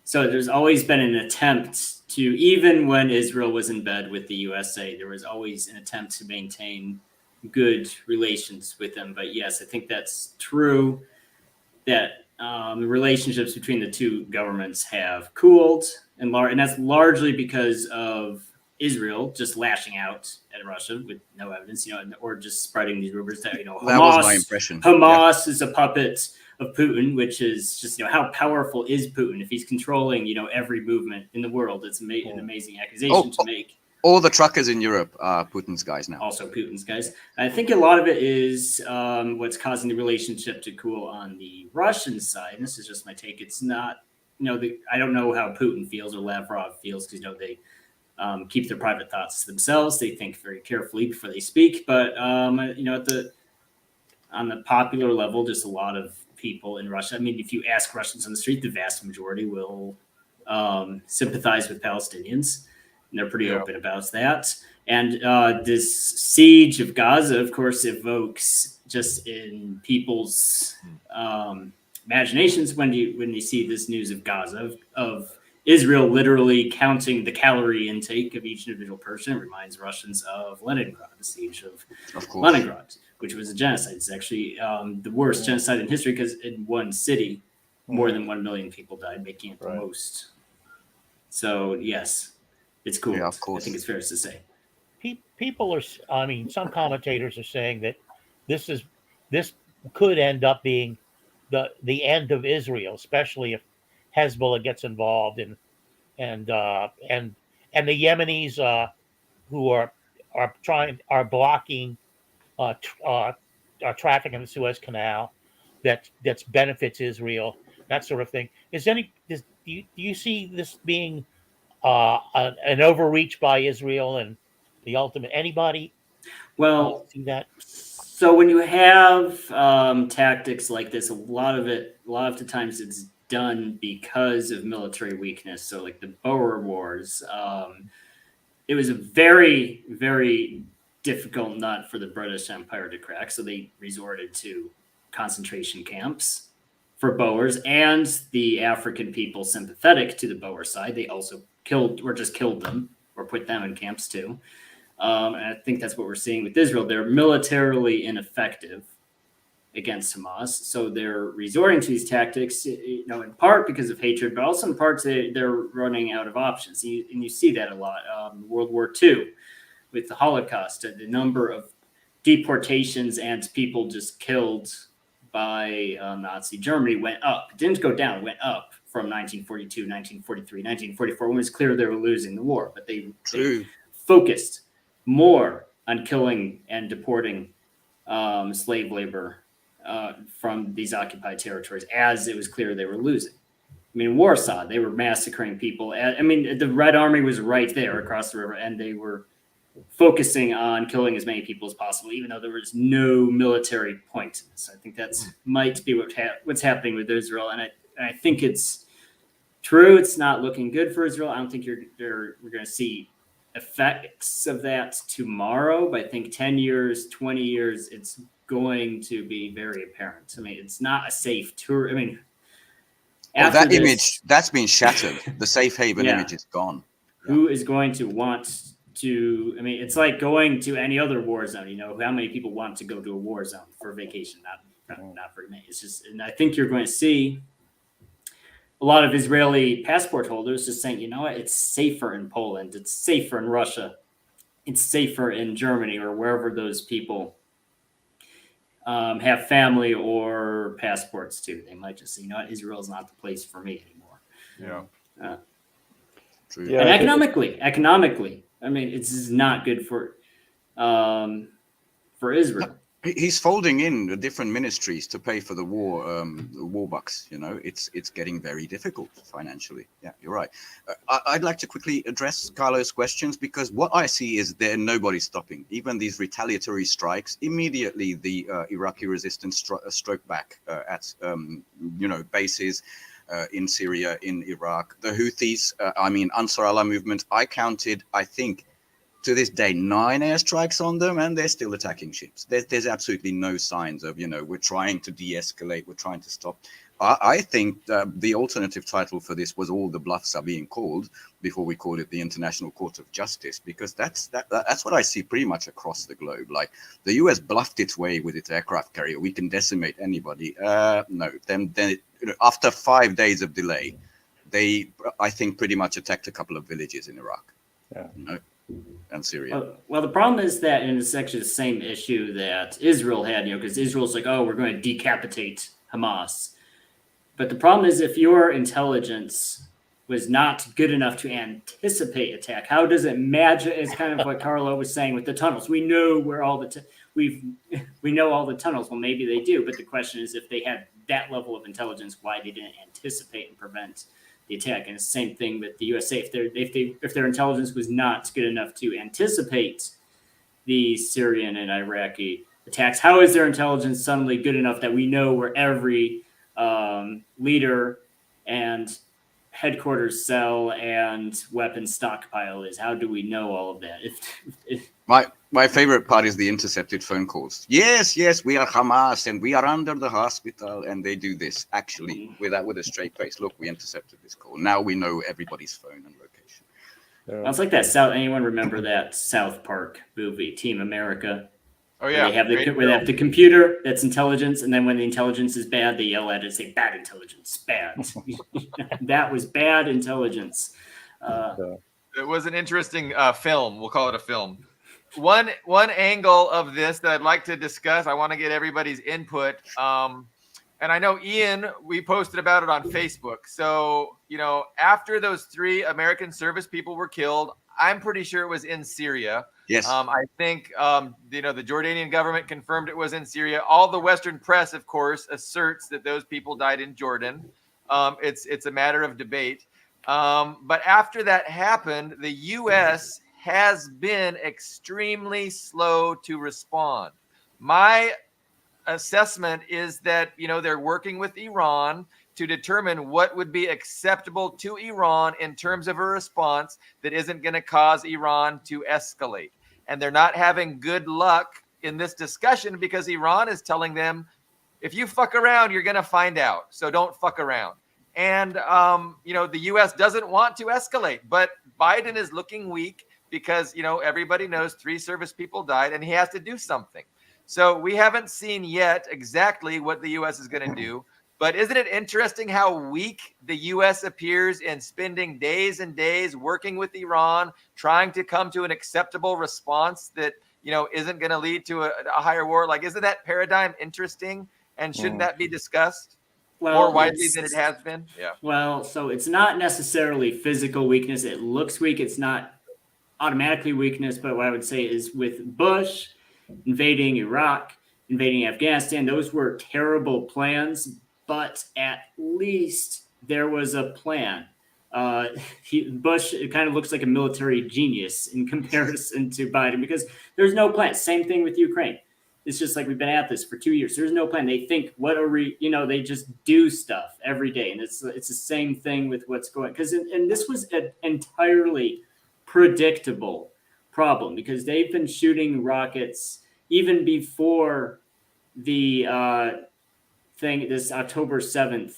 So there's always been an attempt to, even when Israel was in bed with the USA, there was always an attempt to maintain good relations with them. But yes, I think that's true, that the relationships between the two governments have cooled, and that's largely because of Israel just lashing out at Russia with no evidence, you know, or just spreading these rumors that, you know, that was my impression. Hamas is a puppet of Putin, which is just, you know, how powerful is Putin if he's controlling, you know, every movement in the world? It's an amazing accusation to make. All the truckers in Europe are Putin's guys now. Also Putin's guys. I think a lot of it is what's causing the relationship to cool on the Russian side. And this is just my take. It's not, you know, I don't know how Putin feels or Lavrov feels, because, you know, they keep their private thoughts to themselves. They think very carefully before they speak. But, you know, on the popular level, just a lot of people in Russia. I mean, if you ask Russians on the street, the vast majority will sympathize with Palestinians. And they're pretty open about that. And this siege of Gaza, of course, evokes just in people's imaginations when you see this news of Gaza, of Israel literally counting the calorie intake of each individual person. It reminds Russians of Leningrad, the siege of Leningrad, which was a genocide. It's actually the worst genocide in history, because in one city, more than 1 million people died, making it the most. So, yes. It's cool. Yeah, of course. I think it's fair to say. People are, I mean, some commentators are saying that this could end up being the end of Israel, especially if Hezbollah gets involved and the Yemenis who are blocking traffic in the Suez Canal that benefits Israel, that sort of thing. Do you see this being an overreach by Israel and the ultimate? Anybody see that? So when you have tactics like this, a lot of the times it's done because of military weakness. So like the Boer Wars, it was a very, very difficult nut for the British Empire to crack. So they resorted to concentration camps for Boers, and the African people sympathetic to the Boer side, they also killed them or put them in camps too. And I think that's what we're seeing with Israel. They're militarily ineffective against Hamas, so they're resorting to these tactics, you know, in part because of hatred, but also in part they're running out of options. And you see that a lot. World War II, with the Holocaust, the number of deportations and people just killed by Nazi Germany went up. It didn't go down, it went up from 1942, 1943, 1944, when it was clear they were losing the war. But they focused more on killing and deporting slave labor from these occupied territories as it was clear they were losing. I mean, Warsaw, they were massacring people. I mean, the Red Army was right there across the river, and they were focusing on killing as many people as possible, even though there was no military point to this. I think that's might be what's happening with Israel. And I think it's true. It's not looking good for Israel. I don't think we're going to see effects of that tomorrow, but I think 10 years, 20 years, it's going to be very apparent. I mean, it's not a safe tour. I mean, that image, that's been shattered. The safe haven Yeah. image is gone. Who is going to want to? I mean, it's like going to any other war zone. You know, how many people want to go to a war zone for vacation? Not very many. It's just, and I think you're going to see a lot of Israeli passport holders just saying, you know what, it's safer in Poland, it's safer in Russia, it's safer in Germany or wherever those people have family or passports too. They might just say, you know what, Israel's not the place for me anymore. Yeah. True. Yeah, And I think- economically, I mean, it's not good for Israel. He's folding in the different ministries to pay for the war bucks. You know, it's getting very difficult financially. Yeah, you're right. I'd like to quickly address Carlo's questions, because what I see is there nobody's stopping. Even these retaliatory strikes, immediately the Iraqi resistance struck back at bases in Syria, in Iraq. The Houthis, Ansar Allah movement. I counted, I think, to this day, 9 airstrikes on them, and they're still attacking ships. There's absolutely no signs of, we're trying to de-escalate, we're trying to stop. I think the alternative title for this was All the Bluffs Are Being Called, before we call it the International Court of Justice, because that's what I see pretty much across the globe. Like, the US bluffed its way with its aircraft carrier. We can decimate anybody. No, then after 5 days of delay, they, I think, pretty much attacked a couple of villages in Iraq. Yeah. And Syria. Well, the problem is that, and it's actually the same issue that Israel had, because Israel's like, oh, we're going to decapitate Hamas. But the problem is, if your intelligence was not good enough to anticipate attack, how does it match? It's kind of what Carlo was saying with the tunnels. We know where all we know all the tunnels. Well, maybe they do, but the question is, if they had that level of intelligence, why they didn't anticipate and prevent the attack. And it's the same thing with the USA. If their intelligence was not good enough to anticipate the Syrian and Iraqi attacks, how is their intelligence suddenly good enough that we know where every leader and headquarters cell and weapon stockpile is? How do we know all of that? My favorite part is the intercepted phone calls. Yes, we are Hamas and we are under the hospital, and they do this actually with a straight face. Look, we intercepted this call. Now we know everybody's phone and location. Well, it's like that anyone remember that South Park movie, Team America? Oh yeah. Where they have the computer that's intelligence, and then when the intelligence is bad, they yell at it and say, bad intelligence, bad. That was bad intelligence. It was an interesting film. We'll call it a film. One angle of this that I'd like to discuss, I want to get everybody's input. And I know, Ian, we posted about it on Facebook. So, after those 3 American service people were killed, I'm pretty sure it was in Syria. Yes. I think, the Jordanian government confirmed it was in Syria. All the Western press, of course, asserts that those people died in Jordan. It's a matter of debate. But after that happened, the U.S. has been extremely slow to respond. My assessment is that, they're working with Iran to determine what would be acceptable to Iran in terms of a response that isn't going to cause Iran to escalate. And they're not having good luck in this discussion because Iran is telling them, if you fuck around, you're going to find out. So don't fuck around. And, the U.S. doesn't want to escalate, but Biden is looking weak because, everybody knows 3 service people died and he has to do something. So we haven't seen yet exactly what the U.S. is going to do. But isn't it interesting how weak the U.S. appears in spending days and days working with Iran, trying to come to an acceptable response that, isn't going to lead to a higher war? Like, isn't that paradigm interesting? And shouldn't that be discussed more widely than it has been? Yeah. Well, so it's not necessarily physical weakness. It looks weak. It's not automatically weakness. But what I would say is with Bush invading Iraq, invading Afghanistan, those were terrible plans. But at least there was a plan. Bush, it kind of looks like a military genius in comparison to Biden because there's no plan. Same thing with Ukraine. It's just like we've been at this for 2 years. There's no plan. They think, what are we? They just do stuff every day, and it's the same thing with what's going. Because and this was an entirely predictable problem because they've been shooting rockets even before the this October 7th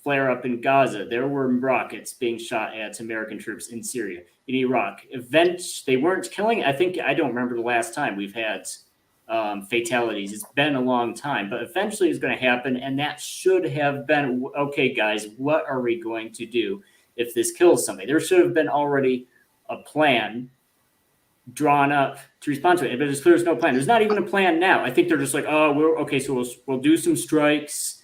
flare up in Gaza. There were rockets being shot at American troops in Syria, in Iraq. They weren't killing. I don't remember the last time we've had fatalities. It's been a long time, but eventually it's going to happen. And that should have been, okay, guys, what are we going to do if this kills somebody? There should have been already a plan drawn up to respond to it, but there's no plan. There's not even a plan now. I think they're just like, oh, so we'll do some strikes,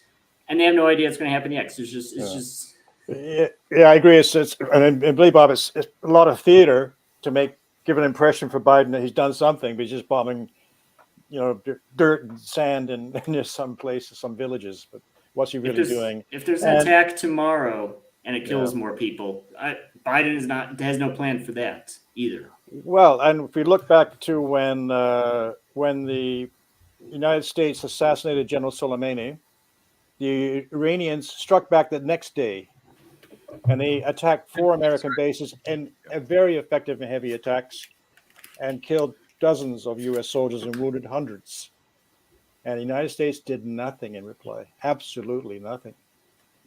and they have no idea what's going to happen next. It's just. Yeah, I agree. It's and believe Bob, it's a lot of theater to give an impression for Biden that he's done something, but he's just bombing, dirt and sand in some places, some villages. But what's he really doing? If there's an attack tomorrow and it kills more people, Biden has no plan for that either. Well, and if we look back to when the United States assassinated General Soleimani, the Iranians struck back the next day, and they attacked 4 American bases in very effective and heavy attacks, and killed dozens of U.S. soldiers and wounded hundreds. And the United States did nothing in reply, absolutely nothing,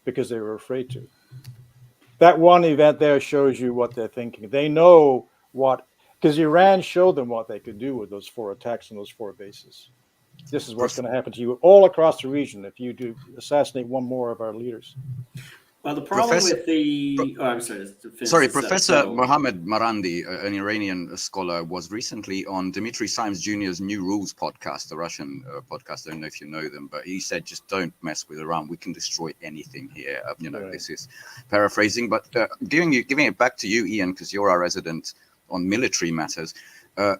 because they were afraid to. That one event there shows you what they're thinking. They know because Iran showed them what they could do with those 4 attacks on those 4 bases. This is what's going to happen to you all across the region if you do assassinate one more of our leaders. Well, the problem with the... I'm sorry. Professor Mohammad Marandi, an Iranian scholar, was recently on Dmitry Simes Jr.'s New Rules podcast, the Russian podcast. I don't know if you know them, but he said, just don't mess with Iran. We can destroy anything here. Right. This is paraphrasing, but giving it back to you, Ian, because you're our resident on military matters.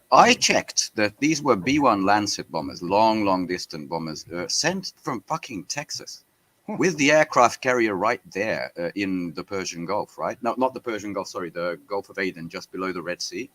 I checked that these were B-1 Lancet bombers, long distance bombers, sent from fucking Texas, with the aircraft carrier right there in the Persian Gulf, right? No, not the Persian Gulf, sorry, the Gulf of Aden, just below the Red Sea.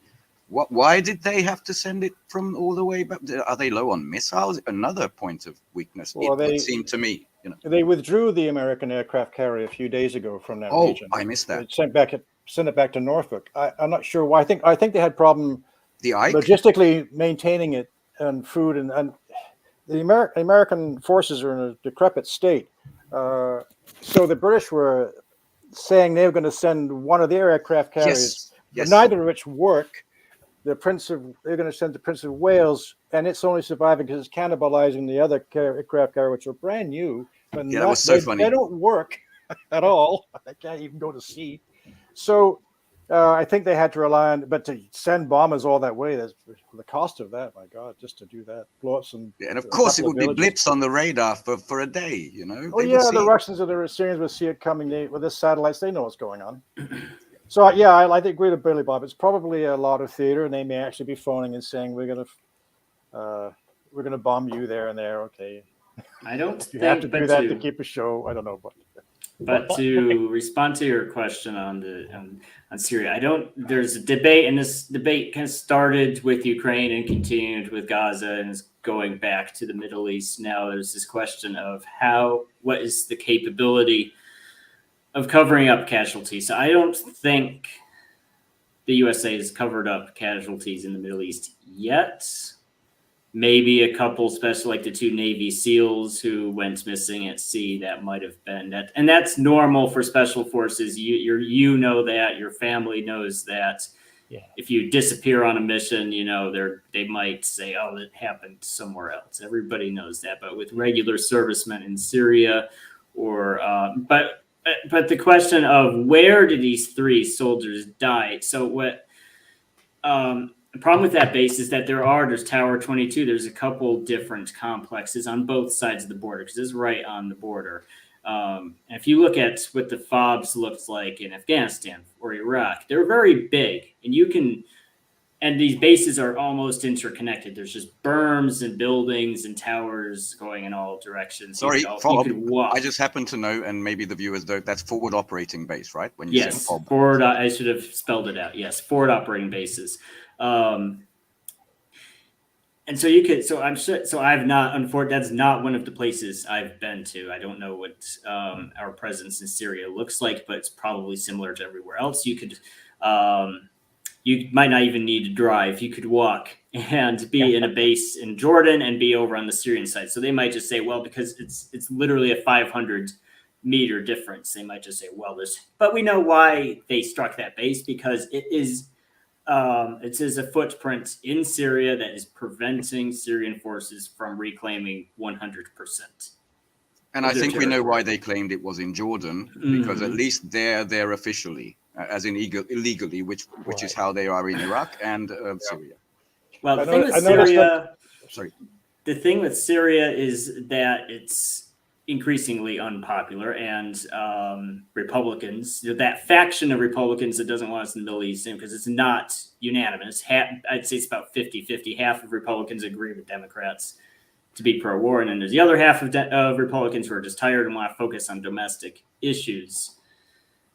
Why did they have to send it from all the way back? Are they low on missiles? Another point of weakness, it would seem to me. They withdrew the American aircraft carrier a few days ago from that region. Oh, I missed that. They sent it back to Norfolk. I'm not sure why. I think they had problem logistically maintaining it and food, and the American forces are in a decrepit state. So the British were saying they were going to send one of their aircraft carriers, neither of which work. They're going to send the Prince of Wales, and it's only surviving because it's cannibalizing the other aircraft carrier, which are brand new. But that was so funny. They don't work at all. They can't even go to sea. So I think they had to rely on, but to send bombers all that way, the cost of that, my God, just to do that, blow up some. Yeah, and of course it would be blips on the radar for a day, Oh yeah, the Russians or the Syrians will see it coming. With the satellites, they know what's going on. So yeah, I agree with Billy Bob. It's probably a lot of theater, and they may actually be phoning and saying we're gonna bomb you there and there. Okay, I don't. You have to do that to keep a show. I don't know, but to respond to your question on Syria, there's a debate, and this debate kind of started with Ukraine and continued with Gaza and is going back to the Middle East. Now there's this question of what is the capability of covering up casualties. So I don't think the USA has covered up casualties in the Middle East yet. Maybe a couple, especially like the 2 Navy SEALs who went missing at sea. That might have been that, and that's normal for special forces. You know that, your family knows that. Yeah. If you disappear on a mission, they might say, "Oh, that happened somewhere else." Everybody knows that. But with regular servicemen in Syria, but the question of where did these 3 soldiers die? So what? The problem with that base is that there's Tower 22. There's a couple different complexes on both sides of the border because it's right on the border. And if you look at what the FOBs looked like in Afghanistan or Iraq, they're very big, and these bases are almost interconnected. There's just berms and buildings and towers going in all directions. Sorry, you could walk. I just happen to know, and maybe the viewers don't, that's forward operating base, right? When you say FOB. Forward. I should have spelled it out. Yes, forward operating bases. And so you could, so I'm sure, so I've not, unfortunately, that's not one of the places I've been to. I don't know what our presence in Syria looks like, but it's probably similar to everywhere else. You might not even need to drive. You could walk and be in a base in Jordan and be over on the Syrian side. So they might just say, well, because it's literally a 500-meter difference. They might just say, well, but we know why they struck that base, because it is a footprint in Syria that is preventing Syrian forces from reclaiming 100%. And I think we know why they claimed it was in Jordan, because at least they're there officially, as in illegally, which is how they are in Iraq and Syria. Well, the thing with Syria is that it's increasingly unpopular, and Republicans, that faction of Republicans that doesn't want us in the Middle East, because it's not unanimous. I'd say it's about 50-50. Half of Republicans agree with Democrats to be pro-war, and then there's the other half of Republicans who are just tired and want to focus on domestic issues.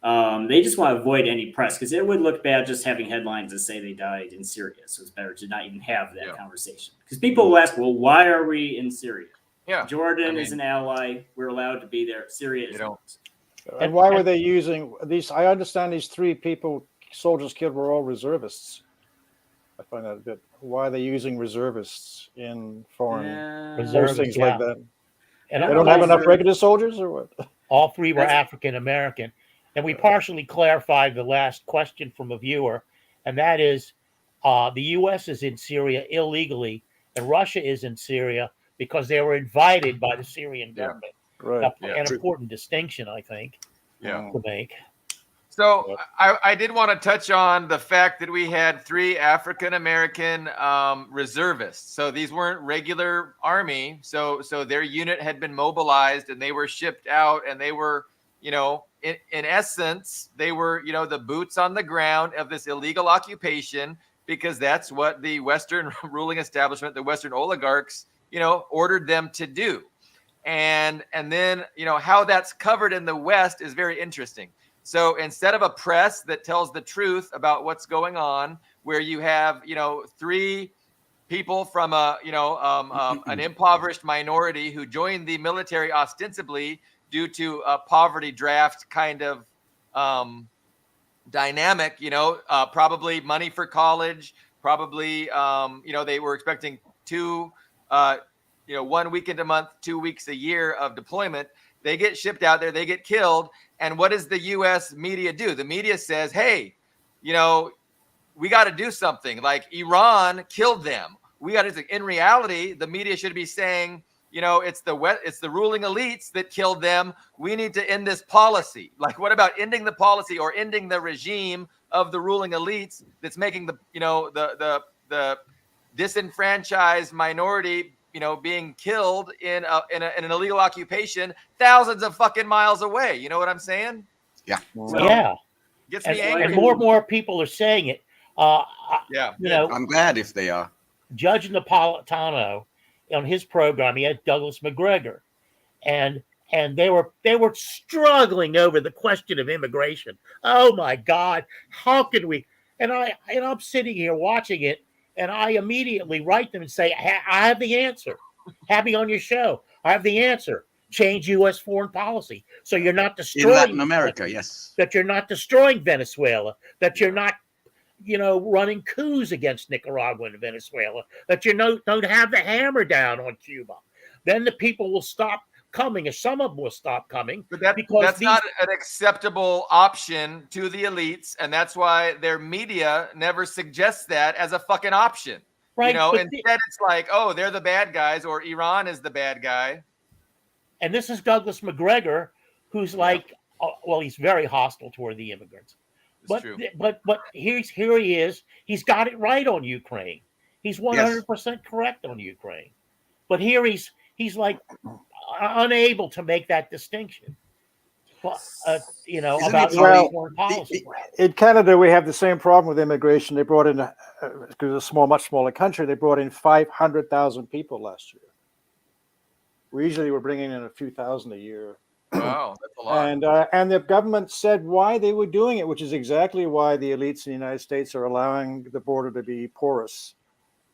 They just want to avoid any press, because it would look bad just having headlines that say they died in Syria. So it's better to not even have that conversation, because people will ask, well, why are we in Syria? Yeah, Jordan is an ally. We're allowed to be there. Syria is not. And why were they using these? I understand these 3 soldiers killed were all reservists. I find that a bit. Why are they using reservists in foreign postings like that? And they don't have enough regular soldiers, or what? All 3 were African American. And we partially clarified the last question from a viewer, and that is the U.S. is in Syria illegally, and Russia is in Syria because they were invited by the Syrian government. Right. An important distinction, I think, to make. So I did want to touch on the fact that we had 3 African-American reservists. So these weren't regular army. So their unit had been mobilized and they were shipped out, and they were, in essence, they were, the boots on the ground of this illegal occupation, because that's what the Western ruling establishment, the Western oligarchs, ordered them to do. And then, how that's covered in the West is very interesting. So instead of a press that tells the truth about what's going on, where you have, 3 people from an impoverished minority who joined the military ostensibly due to a poverty draft kind of dynamic, probably money for college, probably, they were expecting 1 weekend a month, 2 weeks a year of deployment. They get shipped out there, they get killed. And what does the U.S. media do? The media says, hey, we got to do something. Like, Iran killed them. We got to. In reality, the media should be saying, it's the ruling elites that killed them. We need to end this policy. Like, what about ending the policy or ending the regime of the ruling elites that's making the disenfranchised minority, being killed in an illegal occupation thousands of fucking miles away. You know what I'm saying? Yeah. Yeah. Gets me angry. And more and more people are saying it. I'm glad if they are. Judge Napolitano, on his program, he had Douglas McGregor, and they were struggling over the question of immigration. Oh my God, how can we? And I'm sitting here watching it, and I immediately write them and say, I have the answer. Have me on your show. I have the answer. Change U.S. foreign policy. So you're not destroying in Latin America, yes. That you're not destroying Venezuela. That you're not, running coups against Nicaragua and Venezuela. That you don't have the hammer down on Cuba. Then the people will stop coming, or some of them will stop coming. But that's not an acceptable option to the elites, and that's why their media never suggests that as a fucking option. Right. Instead it's like, oh, they're the bad guys, or Iran is the bad guy. And this is Douglas McGregor, who's like, well, he's very hostile toward the immigrants. But here he is. He's got it right on Ukraine. He's 100% correct on Ukraine. But here he's like unable to make that distinction. About foreign policy. In Canada, we have the same problem with immigration. They brought in, because it's a much smaller country, they brought in 500,000 people last year. We usually were bringing in a few thousand a year. Wow, that's a lot. And the government said why they were doing it, which is exactly why the elites in the United States are allowing the border to be porous,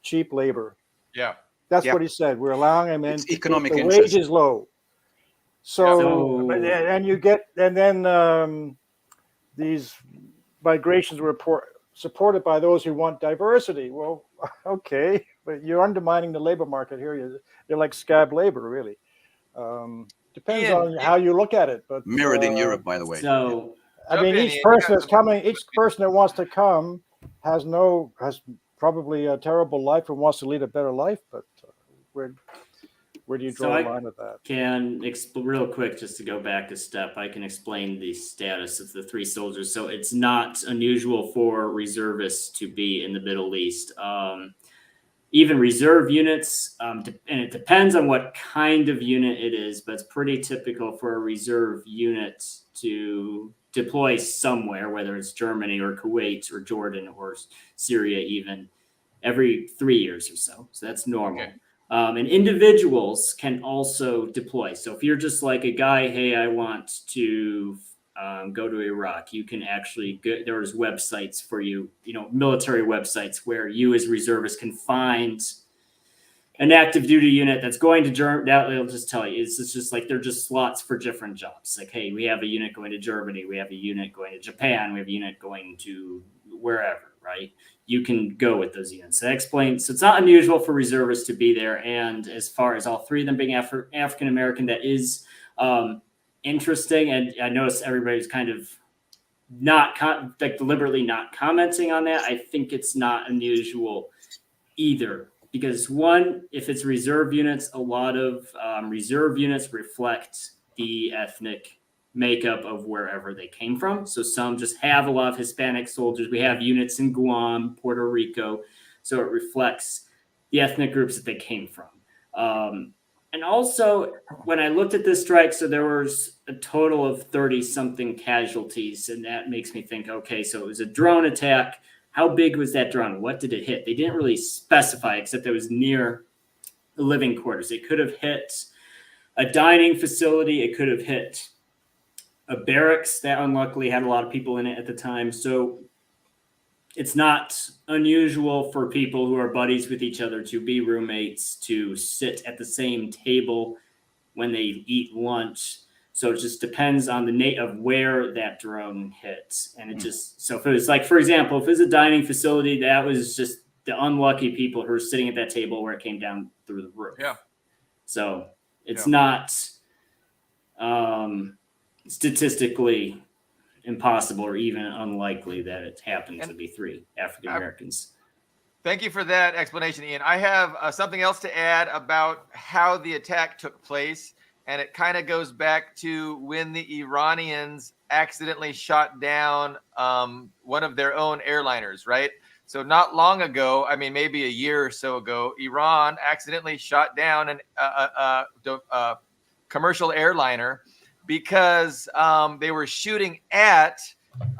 cheap labor. Yeah. That's Yeah. what he said. We're allowing him in. It's to keep economic the interest. wages low. So, and then these migrations were supported by those who want diversity. Well, okay, but you're undermining the labor market here. You're like scab labor, really. Depends Ian, on how you look at it, but Mirrored in Europe, by the way. So I Jump mean, in, each Ian. person that's coming, each person that wants to come has probably a terrible life and wants to lead a better life. But where do you draw a line with that? Can real quick, just to go back a step, I can explain the status of the three soldiers. So it's not unusual for reservists to be in the Middle East. Even reserve units, and it depends on what kind of unit it is, but it's pretty typical for a reserve unit to deploy somewhere, whether it's Germany or Kuwait or Jordan or Syria, even every 3 years or so. So that's normal. Okay. And individuals can also deploy. So if you're just like a guy, hey, I want to go to Iraq, you can actually go, there's websites for you, military websites where you as reservists can find an active duty unit that's going to Germany. They'll just tell you, it's just like they're just slots for different jobs. Like, hey, we have a unit going to Germany, we have a unit going to Japan, we have a unit going to wherever, right? You can go with those units. That explains. So it's not unusual for reservists to be there. And as far as all three of them being African American, that is interesting. And I notice everybody's kind of not deliberately not commenting on that. I think it's not unusual either, because one, if it's reserve units, a lot of reserve units reflect the ethnic makeup of wherever they came from. So some just have a lot of Hispanic soldiers. We have units in Guam, Puerto Rico. So it reflects the ethnic groups that they came from. And also, when I looked at this strike, so there was a total of 30 something casualties. And that makes me think, okay, so it was a drone attack. How big was that drone? What did it hit? They didn't really specify, except it was near the living quarters. It could have hit a dining facility. It could have hit a barracks that unluckily had a lot of people in it at the time. So it's not unusual for people who are buddies with each other to be roommates, to sit at the same table when they eat lunch. So it just depends on the of where that drone hits. And it just, so if it was like, for example, if it was a dining facility, that was just the unlucky people who were sitting at that table where it came down through the roof. Yeah. So it's not statistically impossible or even unlikely that it happened to be three African Americans. Thank you for that explanation, Ian. I have something else to add about how the attack took place. And it kind of goes back to when the Iranians accidentally shot down one of their own airliners, right? So not long ago, I mean, maybe a year or so ago, Iran accidentally shot down a commercial airliner because they were shooting at,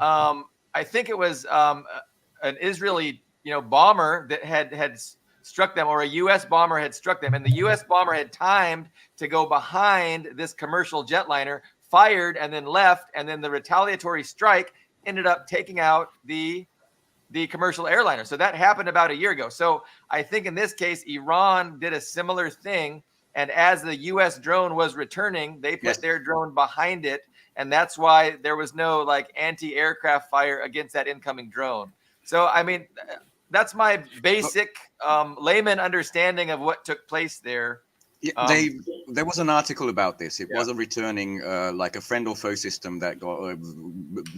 I think it was an Israeli, bomber that had struck them, or a U.S. bomber had struck them, and the U.S. bomber had timed to go behind this commercial jetliner, fired, and then left, and then the retaliatory strike ended up taking out the commercial airliner. So that happened about a year ago. So I think in this case, Iran did a similar thing, and as the U.S. drone was returning, they put their drone behind it, and that's why there was no anti-aircraft fire against that incoming drone. So I mean, that's my basic layman understanding of what took place there. Yeah, there was an article about this. It was a returning, like a friend or foe system that got.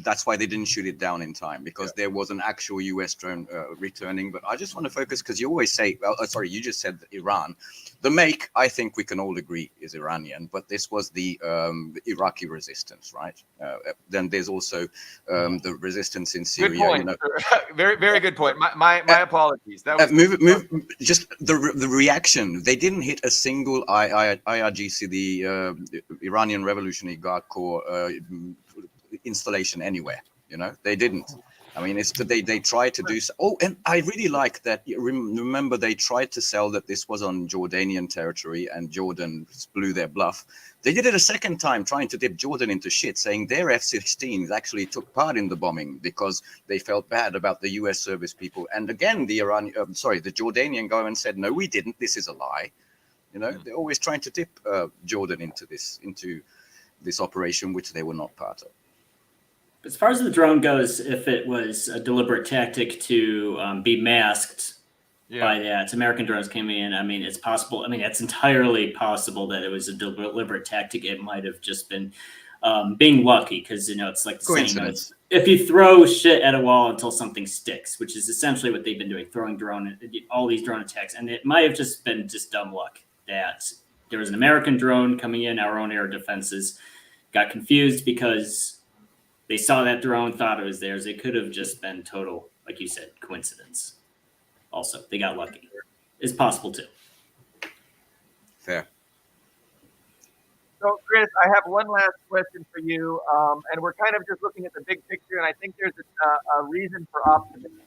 That's why they didn't shoot it down in time, because there was an actual U.S. drone returning. But I just want to focus, because you always say, sorry, you just said Iran. The make, I think we can all agree, is Iranian, but this was the Iraqi resistance, right? Then there's also the resistance in Syria. Good point. Very, very good point. My apologies. That was just the reaction. They didn't hit a single IRGC, the Iranian Revolutionary Guard Corps installation anywhere. They didn't. I mean, it's they try to do so. Oh, and I really like that. Remember, they tried to sell that this was on Jordanian territory, and Jordan blew their bluff. They did it a second time, trying to dip Jordan into shit, saying their F-16s actually took part in the bombing because they felt bad about the U.S. service people. And again, the Jordanian government said, "No, we didn't. This is a lie." You know, they're always trying to dip Jordan into this operation, which they were not part of. As far as the drone goes, if it was a deliberate tactic to be masked by that, American drones came in. I mean, it's possible. I mean, it's entirely possible that it was a deliberate tactic. It might have just been being lucky because, you know, it's like the Coincidence. if you throw shit at a wall until something sticks, which is essentially what they've been doing, throwing all these drone attacks. And it might have just been just dumb luck that there was an American drone coming in, our own air defenses got confused because they saw that drone, thought it was theirs. It could have just been total, like you said, coincidence. Also, they got lucky. It's possible too. Fair. So, Chris, I have one last question for you, and we're kind of just looking at the big picture, and I think there's a reason for optimism.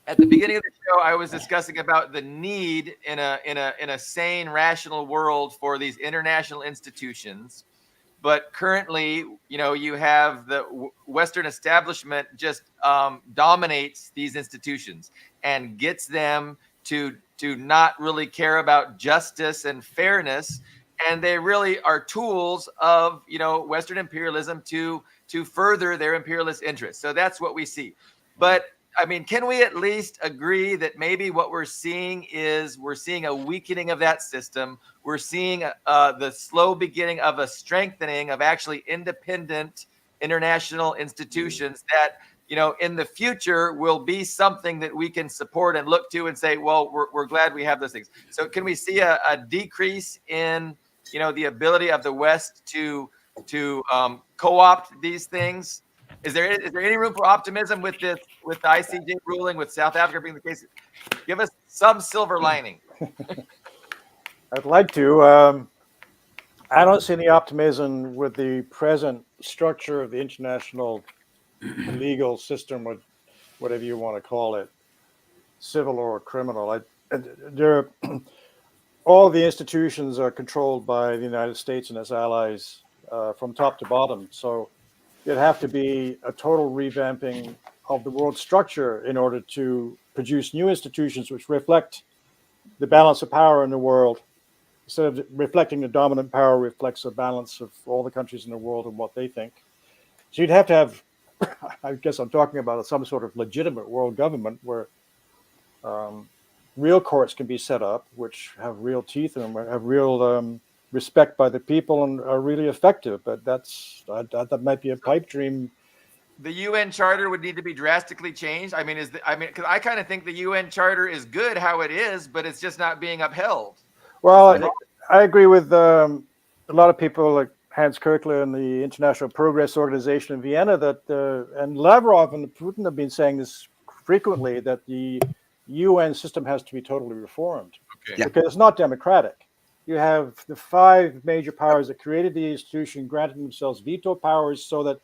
At the beginning of the show, I was discussing about the need in a sane, rational world for these international institutions. But currently, you know, you have the Western establishment just dominates these institutions and gets them to not really care about justice and fairness, and they really are tools of, you know, Western imperialism to further their imperialist interests. So that's what we see. But I mean, can we at least agree that maybe what we're seeing a weakening of that system? We're seeing the slow beginning of a strengthening of actually independent international institutions that, you know, in the future will be something that we can support and look to and say, well, we're glad we have those things. So can we see a decrease in, you know, the ability of the West to co-opt these things? Is there any room for optimism with the ICJ ruling, with South Africa being the case? Give us some silver lining. I'd like to. I don't see any optimism with the present structure of the international legal system, or whatever you want to call it, civil or criminal. All the institutions are controlled by the United States and its allies from top to bottom. So it'd have to be a total revamping of the world structure in order to produce new institutions which reflect the balance of power in the world. Instead of reflecting the dominant power, reflects a balance of all the countries in the world and what they think. So you'd have to have, I guess I'm talking about some sort of legitimate world government where real courts can be set up, which have real teeth and have real respect by the people and are really effective. But that might be a pipe dream. The UN Charter would need to be drastically changed. I mean, because I kind of think the UN Charter is good how it is, but it's just not being upheld. Well, I agree with a lot of people like Hans Kirkler and the International Progress Organization in Vienna and Lavrov and Putin have been saying this frequently, that the UN system has to be totally reformed because it's not democratic. You have the 5 major powers that created the institution granting themselves veto powers so that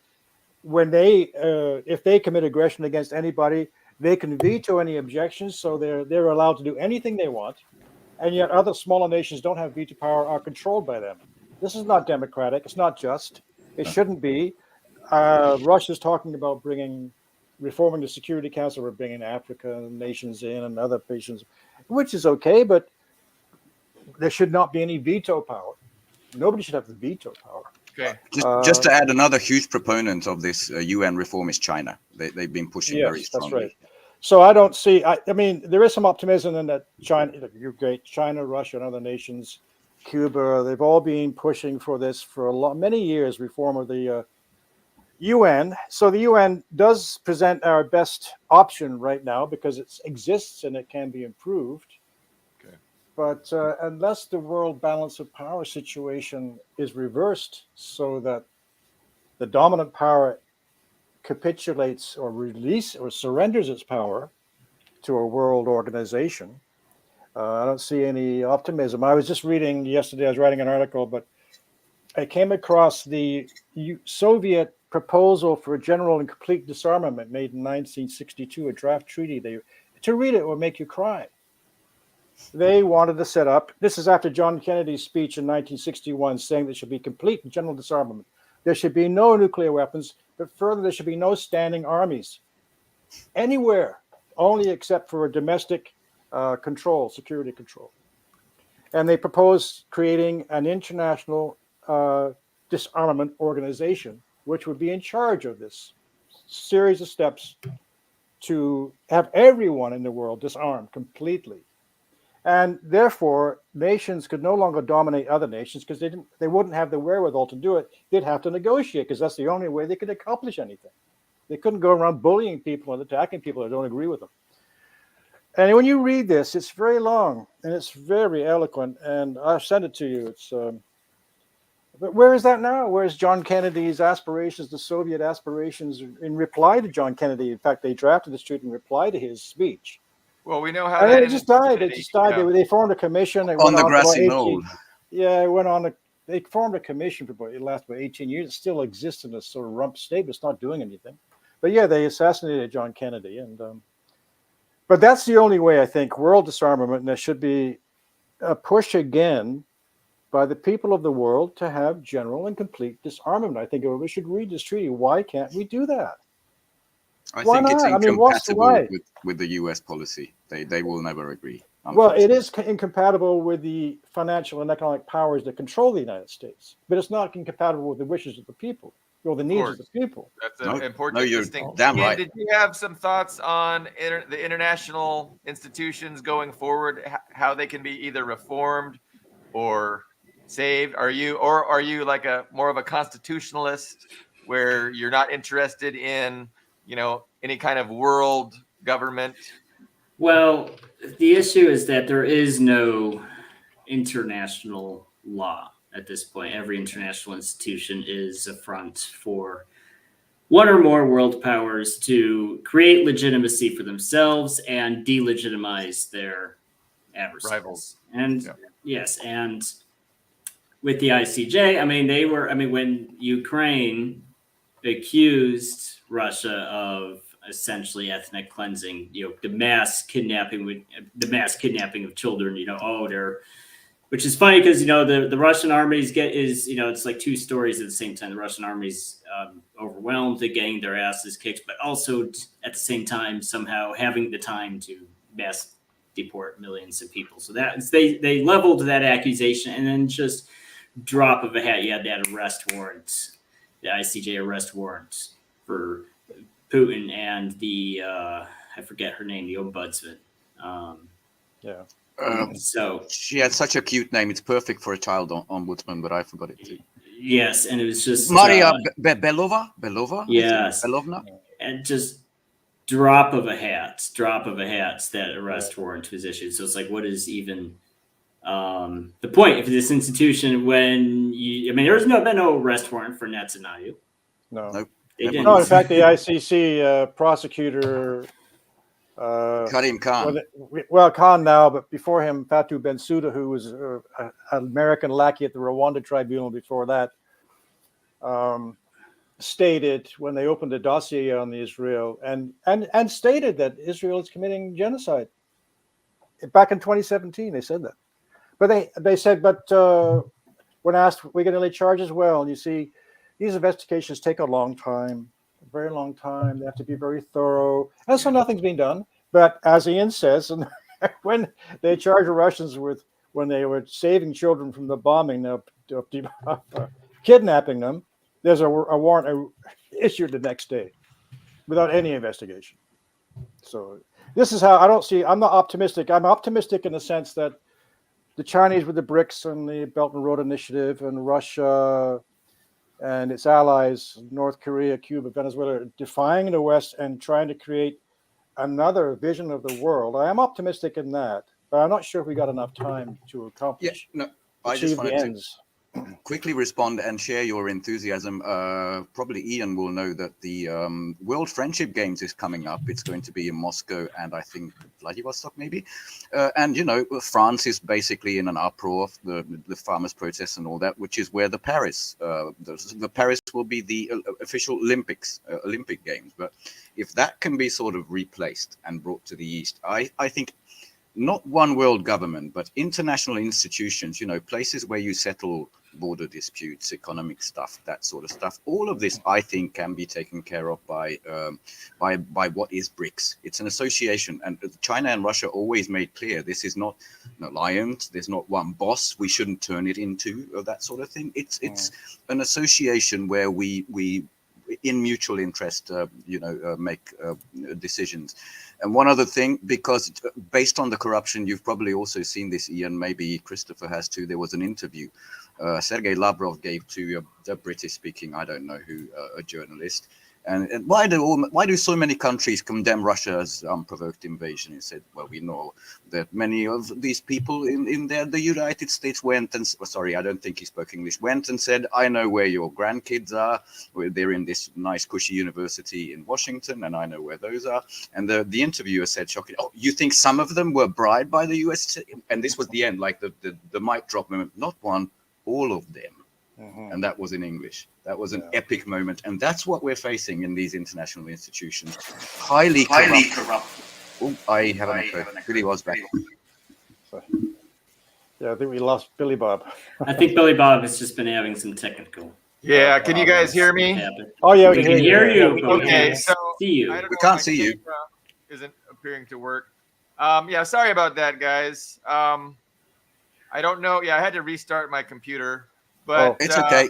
when if they commit aggression against anybody, they can veto any objections. So they're allowed to do anything they want. And yet other smaller nations don't have veto power, are controlled by them. This is not democratic. It's not just. It shouldn't be. Russia's talking about reforming the Security Council, or bringing African nations in and other nations, which is okay, but there should not be any veto power. Nobody should have the veto power. Okay. Just to add, another huge proponent of this UN reform is China. They've been pushing very strongly. That's right. So I don't see. I mean, there is some optimism in that China, Russia, and other nations, Cuba, they've all been pushing for this for many years. Reform of the UN. So the UN does present our best option right now because it exists and it can be improved. Okay. But unless the world balance of power situation is reversed so that the dominant power capitulates or surrenders its power to a world organization, I don't see any optimism. I was just reading yesterday, I was writing an article, but I came across the Soviet proposal for a general and complete disarmament made in 1962, a draft treaty. To read it will make you cry. They wanted to set up, this is after John Kennedy's speech in 1961 saying there should be complete general disarmament. There should be no nuclear weapons, but further, there should be no standing armies anywhere, only except for a domestic control, security control. And they proposed creating an international disarmament organization, which would be in charge of this series of steps to have everyone in the world disarmed completely. And therefore, nations could no longer dominate other nations because they wouldn't have the wherewithal to do it. They'd have to negotiate because that's the only way they could accomplish anything. They couldn't go around bullying people and attacking people that don't agree with them. And when you read this, it's very long and it's very eloquent. And I've sent it to you. But where is that now? Where's John Kennedy's aspirations, the Soviet aspirations in reply to John Kennedy? In fact, they drafted this treaty in reply to his speech. Well, we know how it just died. It just died. Yeah. They formed a commission. On the grassy knoll. Yeah, it went on. They formed a commission it lasted about 18 years. It still exists in a sort of rump state, but it's not doing anything. But yeah, they assassinated John Kennedy. But that's the only way, I think, world disarmament, and there should be a push again by the people of the world to have general and complete disarmament. I think we should read this treaty. Why can't we do that? I Why think it's not? incompatible with the US policy. They will never agree. Well, it is incompatible with the financial and economic powers that control the United States, but it's not incompatible with the wishes of the people or the needs of the people. That's an important distinction. Damn right. Did you have some thoughts on the international institutions going forward, how they can be either reformed or saved? Are you like more of a constitutionalist where you're not interested in any kind of world government? Well, the issue is that there is no international law at this point. Every international institution is a front for one or more world powers to create legitimacy for themselves and delegitimize their adversaries. Rivals. And yes, and with the ICJ, when Ukraine accused Russia of essentially ethnic cleansing, the mass kidnapping of children, which is funny because the Russian armies it's like two stories at the same time. The Russian army's overwhelmed, they're getting their asses kicked, but also at the same time somehow having the time to mass deport millions of people. So they leveled that accusation, and then just drop of a hat, you had that arrest warrant, the ICJ arrest warrant for Putin and the I forget her name, the ombudsman. So she had such a cute name. It's perfect for a child ombudsman, but I forgot it too. Yes, and it was just Maria Belova. Yes, Belovna, and just drop of a hat that arrest warrant was issued. So it's like, what is even the point of this institution when there's been no arrest warrant for Netanyahu. No. Nope. No, in fact, the ICC prosecutor Karim Khan. Khan now, but before him, Fatou Bensouda, who was an American lackey at the Rwanda tribunal before that, stated when they opened a dossier on the Israel and stated that Israel is committing genocide. Back in 2017, they said that. But they said, when asked, we're going to lay charges? Well, and you see, these investigations take a long time, a very long time. They have to be very thorough. And so nothing's been done. But as Ian says, and when they charge the Russians when they were saving children from the bombing, kidnapping them, there's a warrant issued the next day without any investigation. So this is how I'm not optimistic. I'm optimistic in the sense that the Chinese with the BRICS and the Belt and Road Initiative and Russia and its allies, North Korea, Cuba, Venezuela, defying the West and trying to create another vision of the world. I am optimistic in that, but I'm not sure if we got enough time to accomplish. I just wanted quickly respond and share your enthusiasm. Probably Ian will know that the World Friendship Games is coming up. It's going to be in Moscow and I think Vladivostok maybe. And France is basically in an uproar, the farmers' protests and all that, which is where the Paris will be the official Olympic Games. But if that can be sort of replaced and brought to the East, I think not one world government, but international institutions, places where you settle border disputes, economic stuff, that sort of stuff. All of this, I think, can be taken care of by what is BRICS. It's an association, and China and Russia always made clear this is not an alliance. There's not one boss. We shouldn't turn it into that sort of thing. It's an association where we in mutual interest, make decisions. And one other thing, because based on the corruption, you've probably also seen this, Ian, maybe Christopher has too. There was an interview Sergei Lavrov gave to a British-speaking, I don't know who, a journalist. And why do so many countries condemn Russia's unprovoked invasion? He said, well, we know that many of these people in there, the United States went and, sorry, I don't think he spoke English, went and said, I know where your grandkids are. They're in this nice cushy university in Washington, and I know where those are. And the interviewer said, shocking, oh, you think some of them were bribed by the US? And this was the end, like the mic drop moment. Not one, all of them. And that was in English. That was an epic moment. And that's what we're facing in these international institutions. Highly corrupt. Oh, I have an echo. Billy was back. Yeah, I think we lost Billy Bob. I think Billy Bob has just been having some technical. Yeah, can you guys hear me? Oh, yeah, We can hear you. but we Okay, can't so see you. I don't We know, can't my see you. camera Isn't appearing to work. Yeah, sorry about that, guys. I don't know. Yeah, I had to restart my computer, but It's okay.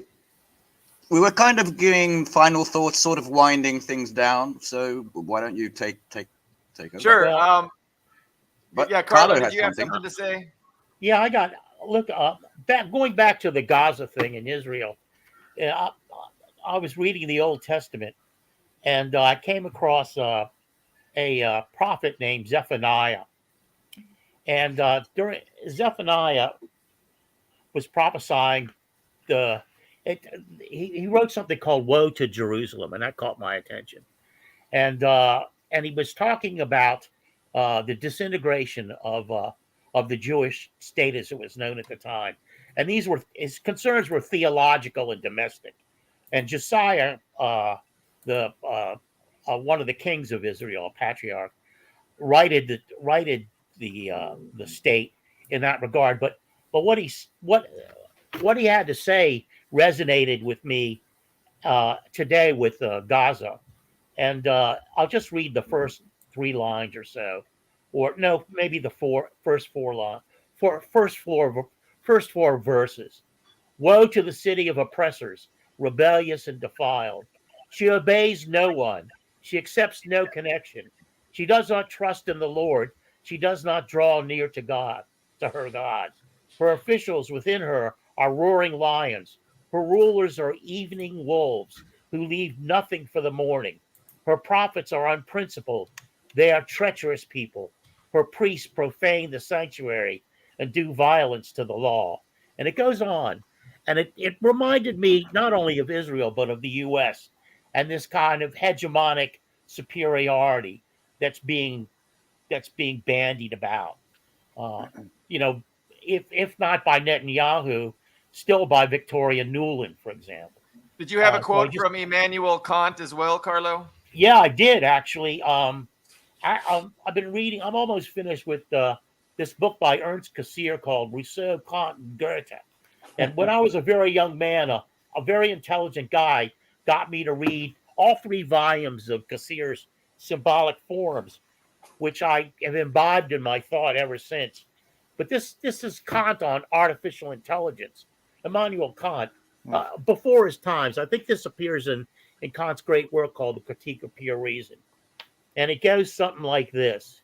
We were kind of giving final thoughts, sort of winding things down. So why don't you take over? Sure. Well, But Yeah, Carlo, has did you have something. something to say? Yeah, I got going back to the Gaza thing in Israel. I was reading the Old Testament, and I came across a prophet named Zephaniah, and during Zephaniah was prophesying he wrote something called "Woe to Jerusalem," and that caught my attention, and he was talking about the disintegration of the Jewish state as it was known at the time. And his concerns were theological and domestic. And Josiah, the one of the kings of Israel, a patriarch, righted the state in that regard. But what he had to say resonated with me today with Gaza. And I'll just read the first 3 lines or so, or no, maybe the first 4 verses. Woe to the city of oppressors, rebellious and defiled. She obeys no one. She accepts no connection. She does not trust in the Lord. She does not draw near to God, to her God. Her officials within her are roaring lions. Her rulers are evening wolves who leave nothing for the morning. Her prophets are unprincipled. They are treacherous people. Her priests profane the sanctuary and do violence to the law. And it goes on. And it reminded me not only of Israel, but of the U.S. and this kind of hegemonic superiority that's being bandied about. If not by Netanyahu, still by Victoria Nuland, for example. Did you have a quote from Immanuel Kant as well, Carlo? Yeah, I did actually. I've been reading. I'm almost finished with this book by Ernst Cassirer called Rousseau, Kant, and Goethe. And when I was a very young man, a very intelligent guy got me to read all 3 volumes of Cassirer's Symbolic Forms, which I have imbibed in my thought ever since. But this is Kant on artificial intelligence. Immanuel Kant, before his times. I think this appears in Kant's great work called The Critique of Pure Reason. And it goes something like this.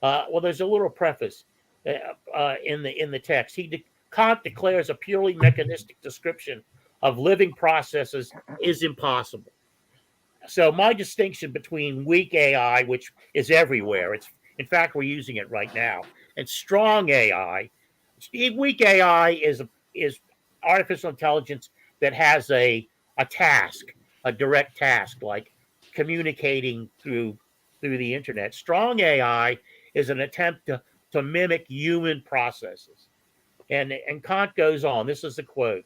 Well, there's a little preface in the text. Kant declares a purely mechanistic description of living processes is impossible. So my distinction between weak AI, which is everywhere, in fact, we're using it right now, and strong AI. Weak AI is artificial intelligence that has a task, a direct task, like communicating through the internet. Strong AI is an attempt to mimic human processes. And Kant goes on, this is the quote: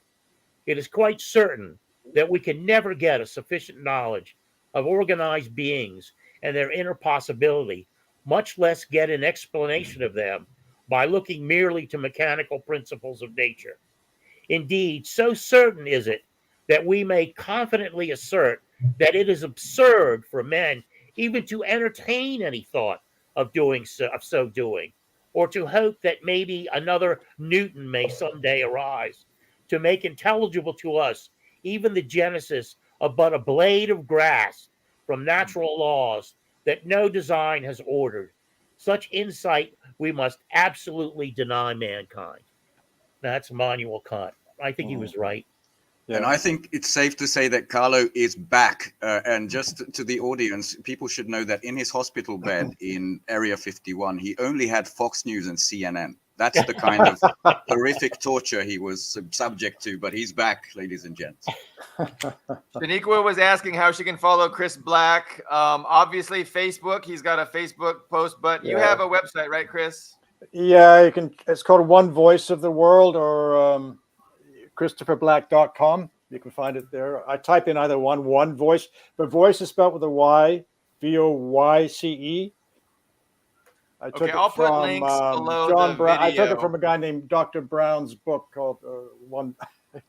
"It is quite certain that we can never get a sufficient knowledge of organized beings and their inner possibility, much less get an explanation of them by looking merely to mechanical principles of nature. Indeed, so certain is it that we may confidently assert that it is absurd for men even to entertain any thought of so doing, or to hope that maybe another Newton may someday arise to make intelligible to us even the genesis of but a blade of grass from natural laws that no design has ordered. Such insight we must absolutely deny mankind." That's Immanuel Kant. I think he was right. And I think it's safe to say that Carlo is back. And just to the audience, people should know that in his hospital bed in Area 51, he only had Fox News and CNN. That's the kind of horrific torture he was subject to. But he's back, ladies and gents. Shaniqua was asking how she can follow Chris Black. Obviously, Facebook. He's got a Facebook post, but you have a website, right, Chris? Yeah, you can. It's called One Voice of the World, or ChristopherBlack.com. You can find it there. I type in either one voice, but voice is spelled with a Y, VOYCE. I took I'll it put from links below John the Brown. I took video. it from a guy named Dr. Brown's book called One.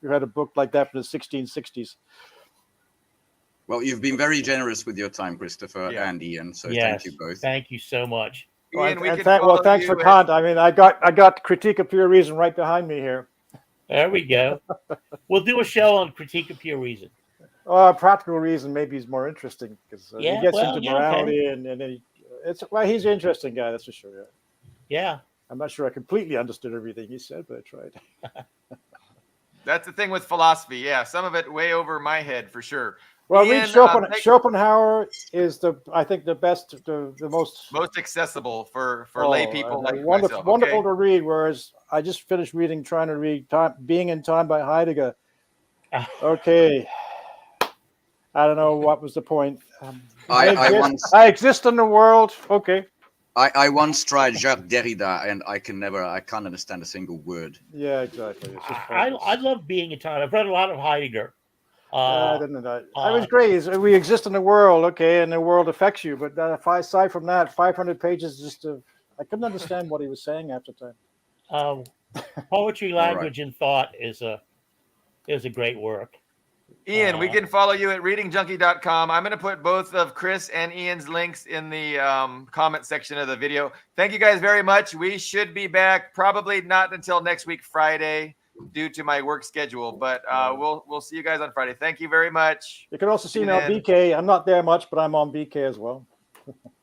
Who had a book like that from the 1660s. Well, you've been very generous with your time, Christopher and Ian. So thank you both. Thank you so much. Ian, Thanks for Kant. I mean, I got Critique of Pure Reason right behind me here. There we go. We'll do a show on Critique of Pure Reason. Practical Reason maybe is more interesting because he gets into morality and he's an interesting guy, that's for sure. Yeah. I'm not sure I completely understood everything he said, but I tried. That's the thing with philosophy. Yeah, some of it way over my head for sure. Well, Ian, read Schopenhauer is I think the best, the most accessible for lay people like wonderful, myself. wonderful to read. Whereas I just finished trying to read Being in Time by Heidegger. Okay, I don't know what was the point. I exist in the world. Okay. I once tried Jacques Derrida, and I can't understand a single word. Yeah, exactly. I love Being in Time. I've read a lot of Heidegger. I was great. We exist in the world, okay, and the world affects you. But aside from that, 500 pages, I couldn't understand what he was saying after time. Poetry, Language, and Thought is a great work. Ian, we can follow you at readingjunkie.com. I'm going to put both of Chris and Ian's links in the comment section of the video. Thank you guys very much. We should be back probably not until next week, Friday, due to my work schedule, but we'll see you guys on Friday. Thank you very much. You can also see me on BK. I'm not there much, but I'm on BK as well.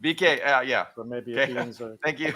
BK, yeah. So maybe Thank you.